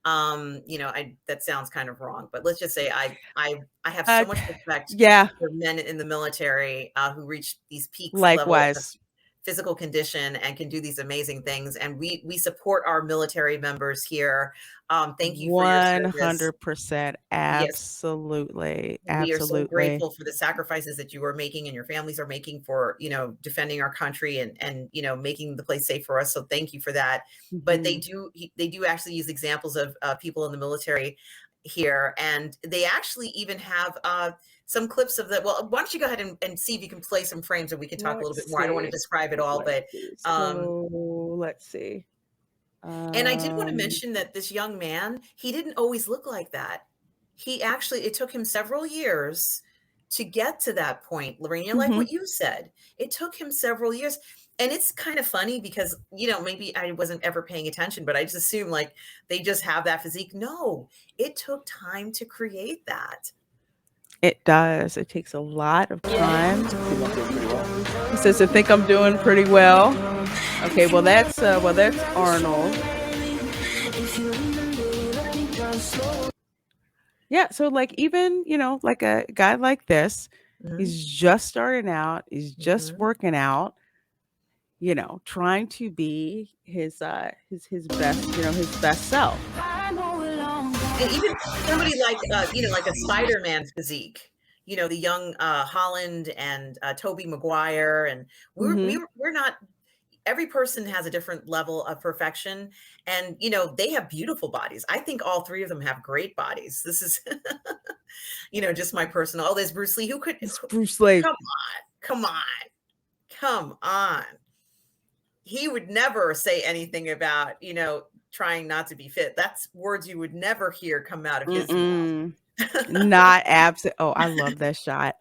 That sounds kind of wrong, but let's just say I have so much respect Yeah, for men in the military who reach these peaks level of likewise. physical condition and can do these amazing things. And we support our military members here. Thank you for your service. 100%. Yes, Absolutely. we are so Absolutely. grateful for the sacrifices that you are making and your families are making for, defending our country and making the place safe for us. So thank you for that. But they do actually use examples of people in the military here, and they actually even have some clips of that. Well, why don't you go ahead and see if you can play some frames and we can talk a little bit more. I don't want to describe it all, but let's see. and I did want to mention that this young man, he didn't always look like that. It took him several years to get to that point, Lorena, like what you said. It took him several years. And it's kind of funny because, maybe I wasn't ever paying attention, but I just assume like they just have that physique. No, it took time to create that. It does. It takes a lot of time. He says, I think I'm doing pretty well. Okay, well that's Arnold. Yeah, so like even, like a guy like this, he's just starting out, he's just working out, trying to be his best, his best self. And even somebody like, like a Spider-Man physique, the young Holland and Tobey Maguire, and we're not. Every person has a different level of perfection, and they have beautiful bodies. I think all three of them have great bodies. This is, just my personal. Oh, there's Bruce Lee. Who could? Bruce Lee. Come on. He would never say anything about trying not to be fit. That's words you would never hear come out of his mouth. Not absent. Oh, I love that shot.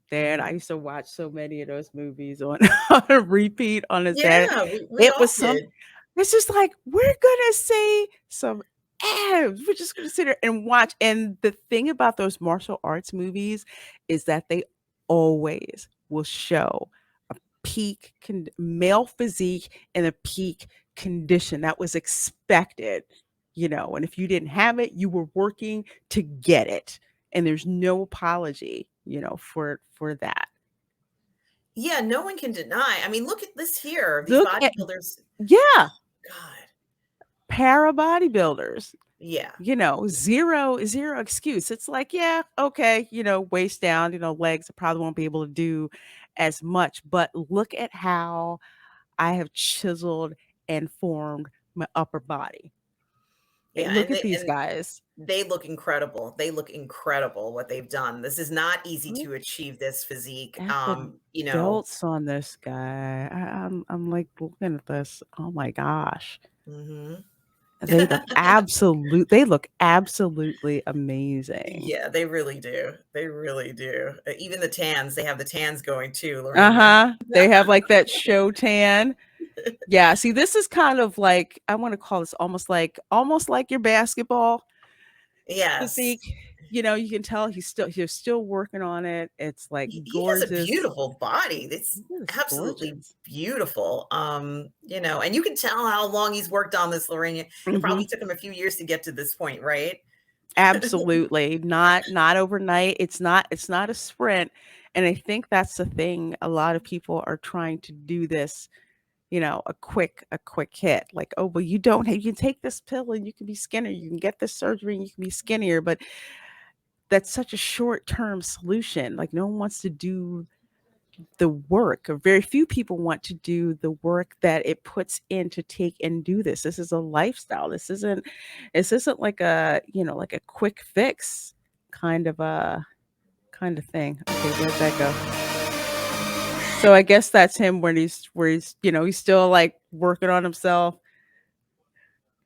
Then I used to watch so many of those movies on a repeat on his head. We It all was some. did. It's just like we're gonna see some abs. We're just gonna sit there and watch. And the thing about those martial arts movies is that they always will show a peak male physique and a peak condition that was expected. And if you didn't have it, you were working to get it. And there's no apology, for that. Yeah, no one can deny. I mean, look at this here. These bodybuilders. Yeah. God. Para bodybuilders. Yeah. Zero excuse. It's like, yeah, okay, waist down, legs, I probably won't be able to do as much, but look at how I have chiseled and formed my upper body. Yeah, Look at these guys. they look incredible. They look incredible what they've done. This is not easy Look to achieve this physique. at the delts on this guy. I'm like looking at this. Oh my gosh. Mhm. They look absolutely amazing. Yeah, they really do. They really do. Even the tans, they have the tans going too, Lorena. They have like that show tan. Yeah, see, this is kind of like, I want to call this almost like your basketball Yes. physique. You can tell he's still working on it. It's like He has a gorgeous. beautiful body. It's absolutely gorgeous. beautiful. And you can tell how long he's worked on this, Lorena. It probably took him a few years to get to this point, right? Absolutely. Not overnight. It's not a sprint. And I think that's the thing. A lot of people are trying to do this, a quick hit. Like, oh, well, you can take this pill and you can be skinnier. You can get this surgery and you can be skinnier. But that's such a short-term solution. Like, no one wants to do the work, or very few people want to do the work that it puts in to take and do this. This is a lifestyle. This isn't like a, like a quick fix kind of thing. Okay, where'd that go? So I guess that's him where he's he's still like working on himself.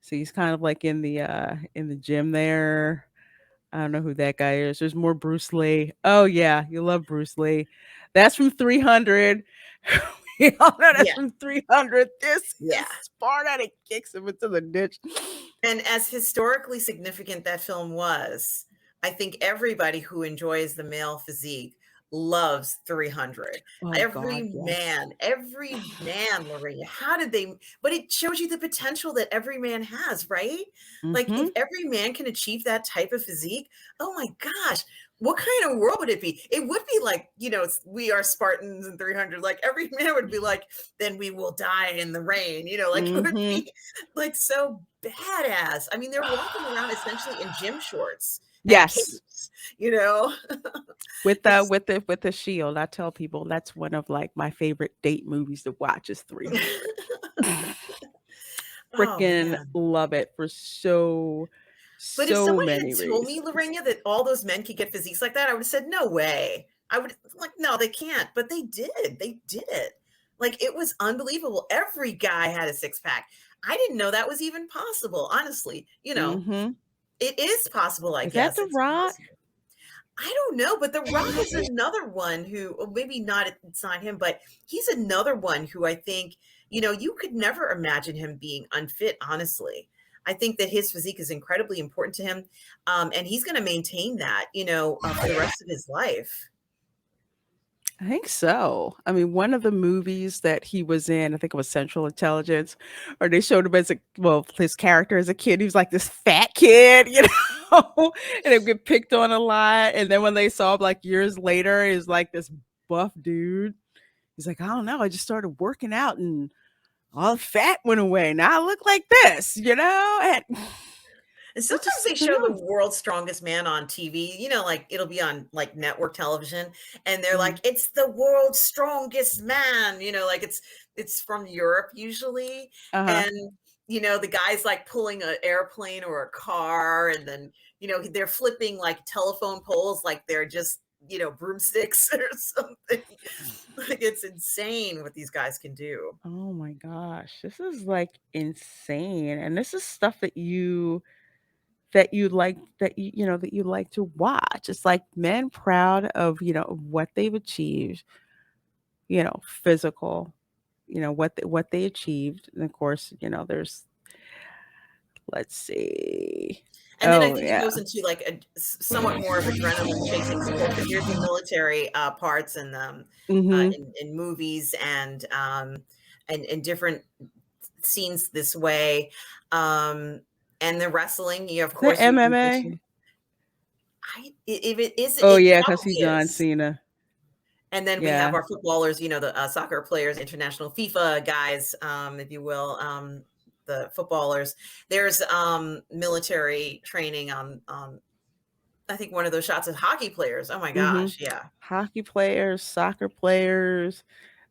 So he's kind of like in the gym there. I don't know who that guy is. There's more Bruce Lee. Oh yeah, you love Bruce Lee. That's from 300. We all know that's from 300. This is Sparta that kicks him into the ditch. And as historically significant that film was, I think everybody who enjoys the male physique loves 300. Every man, Lorena, how did they, but it shows you the potential that every man has, right? Like if every man can achieve that type of physique, oh my gosh, what kind of world would it be? It would be like, we are Spartans in 300. Like every man would be like, then we will die in the rain, like it would be like so badass. I mean, they're walking around essentially in gym shorts. Yes. Capes, with the shield. I tell people that's one of like my favorite date movies to watch is 300. Freaking love it for so But if someone many had told me, Lorena, that all those men could get physiques like that, I would have said, no way. I would like, no, they can't. But they did. They did it. Like it was unbelievable. Every guy had a six pack. I didn't know that was even possible. Honestly, it is possible, I guess. Is that The Rock? I don't know, but The Rock is another one who, well, maybe not, it's not him, but he's another one who I think, you could never imagine him being unfit, honestly. I think that his physique is incredibly important to him. And he's going to maintain that, for the rest of his life. I think so. I mean, one of the movies that he was in, I think it was Central Intelligence, or they showed him as his character as a kid, he was like this fat kid, and it would get picked on a lot. And then when they saw him like years later, he was like this buff dude. He's like, I don't know, I just started working out and all the fat went away. Now I look like this, And sometimes they show the world's strongest man on TV, like it'll be on like network television and they're like, it's the world's strongest man, like it's from Europe usually. And, the guy's like pulling an airplane or a car and then, they're flipping like telephone poles like they're just, broomsticks or something. Like it's insane what these guys can do. Oh my gosh, this is like insane. And this is stuff that you like to watch. It's like men proud of what they've achieved, physical, what they achieved. And of course, there's, let's see. And then I think it goes into like a somewhat more of adrenaline chasing sport because here's the military parts and in movies and different scenes this way. And the wrestling, of course, the MMA. If it is, because he's John Cena. And then we have our footballers, the soccer players, international FIFA guys, if you will, the footballers. There's military training on I think one of those shots of hockey players. Oh my gosh, yeah. Hockey players, soccer players.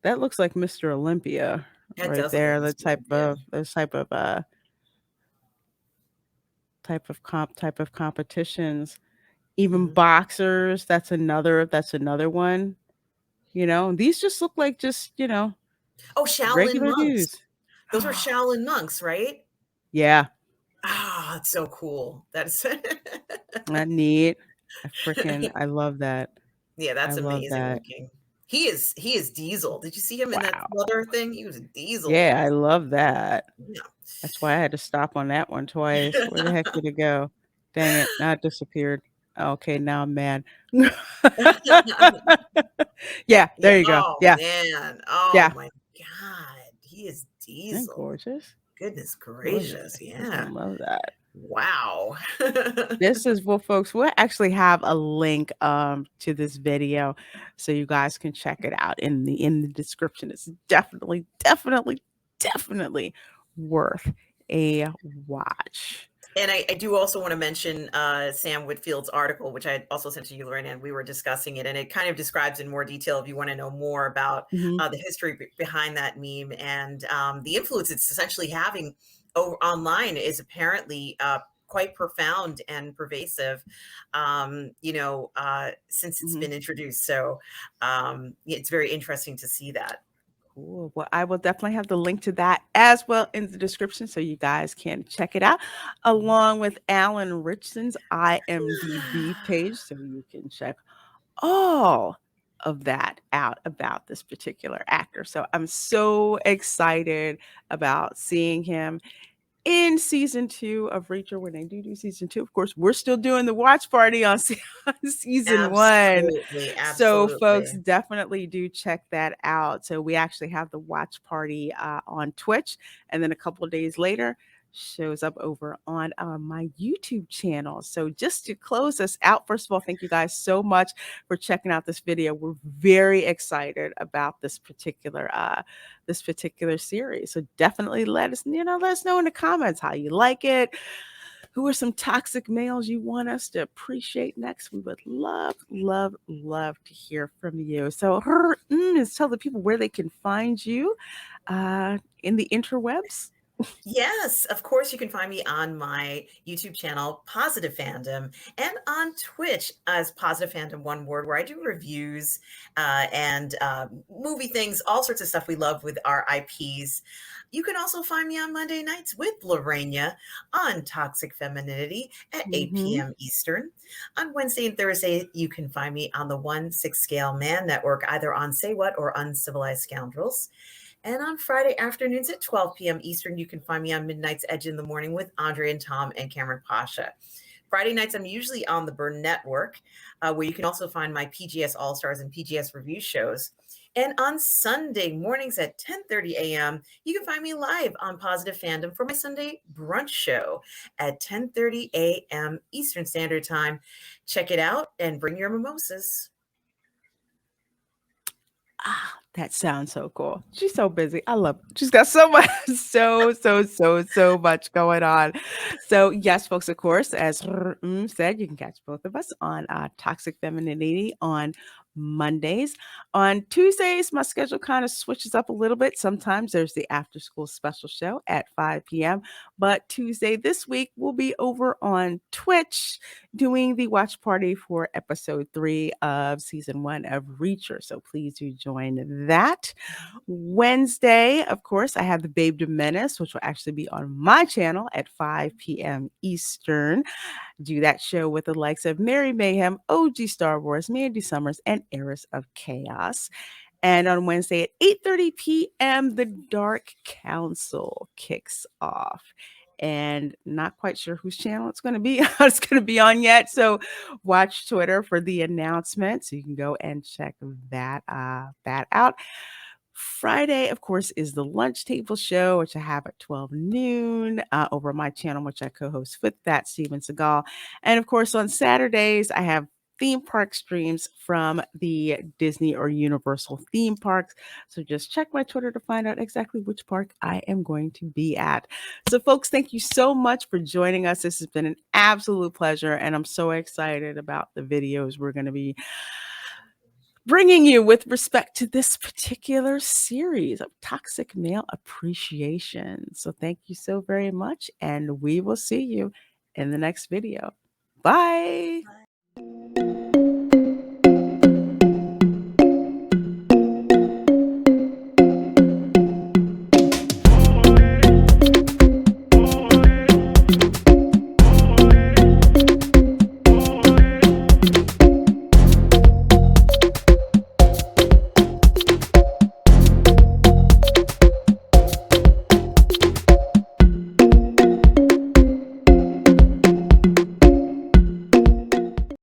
That looks like Mr. Olympia That right does look like there. Mr. Olympia. Those type of competitions. Even boxers, that's another one. You know, these just look like Oh, Shaolin regular monks. dudes. Those are Shaolin monks, right? Yeah. Ah, it's so cool. That's Not neat. I love that. yeah, that's I love amazing that. looking. He is Diesel. Did you see him in that Wow. other thing? He was a Diesel. Yeah, I love that. Yeah. That's why I had to stop on that one twice. Where the heck did it go? Dang it. Now it disappeared. Okay, now I'm mad. Yeah, there you go. Oh Yeah. man. Oh Yeah. my God. He is Isn't that Diesel. gorgeous? Goodness Gorgeous. gracious. I Yeah. love that. Wow. This is, well, folks, we'll actually have a link to this video so you guys can check it out in the description. It's definitely worth a watch. And I do also want to mention Sam Whitfield's article, which I also sent to you, Lorraine, and we were discussing it. And it kind of describes in more detail, if you want to know more about the history behind that meme and the influence it's essentially having over online is apparently quite profound and pervasive, since it's been introduced. So it's very interesting to see that. Cool. Well, I will definitely have the link to that as well in the description so you guys can check it out, along with Alan Ritchson's IMDb page, so you can check all of that out about this particular actor. So I'm so excited about seeing him in season 2 of Reacher. When they do season 2, of course, we're still doing the watch party on season 1. Absolutely. So folks, definitely do check that out. So we actually have the watch party on Twitch, and then a couple of days later shows up over on my YouTube channel. So just to close us out, first of all, thank you guys so much for checking out this video. We're very excited about this particular series. So definitely let us know in the comments how you like it. Who are some toxic males you want us to appreciate next? We would love to hear from you. So tell the people where they can find you in the interwebs. Yes, of course, you can find me on my YouTube channel, Positive Fandom, and on Twitch as Positive Fandom, one word, where I do reviews and movie things, all sorts of stuff we love with our IPs. You can also find me on Monday nights with Lorraine on Toxic Femininity at 8 p.m. Eastern. On Wednesday and Thursday, you can find me on the 1/6 Scale Man Network, either on Say What or Uncivilized Scoundrels. And on Friday afternoons at 12 p.m. Eastern, you can find me on Midnight's Edge in the Morning with Andre and Tom and Cameron Pasha. Friday nights, I'm usually on the Burn Network, where you can also find my PGS All-Stars and PGS Review shows. And on Sunday mornings at 10:30 a.m., you can find me live on Positive Fandom for my Sunday brunch show at 10:30 a.m. Eastern Standard Time. Check it out and bring your mimosas. That sounds so cool. She's so busy. I love it. She's got so much, so much going on. So yes, folks, of course, as said, you can catch both of us on Toxic Femininity on Mondays. On Tuesdays, my schedule kind of switches up a little bit. Sometimes there's the after school special show at 5 p.m. But Tuesday this week, we'll be over on Twitch doing the watch party for episode 3 of season 1 of Reacher. So please do join that. Wednesday, of course, I have the Blvd Menace, which will actually be on my channel at 5 p.m. Eastern. Do that show with the likes of Mary Mayhem, OG Star Wars, Mandy Summers, and Heiress of Chaos. And on Wednesday at 8:30 p.m., the Dark Council kicks off. And not quite sure whose channel it's going to be. It's going to be on yet. So watch Twitter for the announcement. So you can go and check that out. Friday, of course, is the Lunch Table Show, which I have at 12 noon over my channel, which I co-host with that Steven Seagal. And of course, on Saturdays, I have theme park streams from the Disney or Universal theme parks. So just check my Twitter to find out exactly which park I am going to be at. So folks, thank you so much for joining us. This has been an absolute pleasure, and I'm so excited about the videos we're going to be bringing you with respect to this particular series of Toxic Male Appreciation. So thank you so very much, and we will see you in the next video. Bye.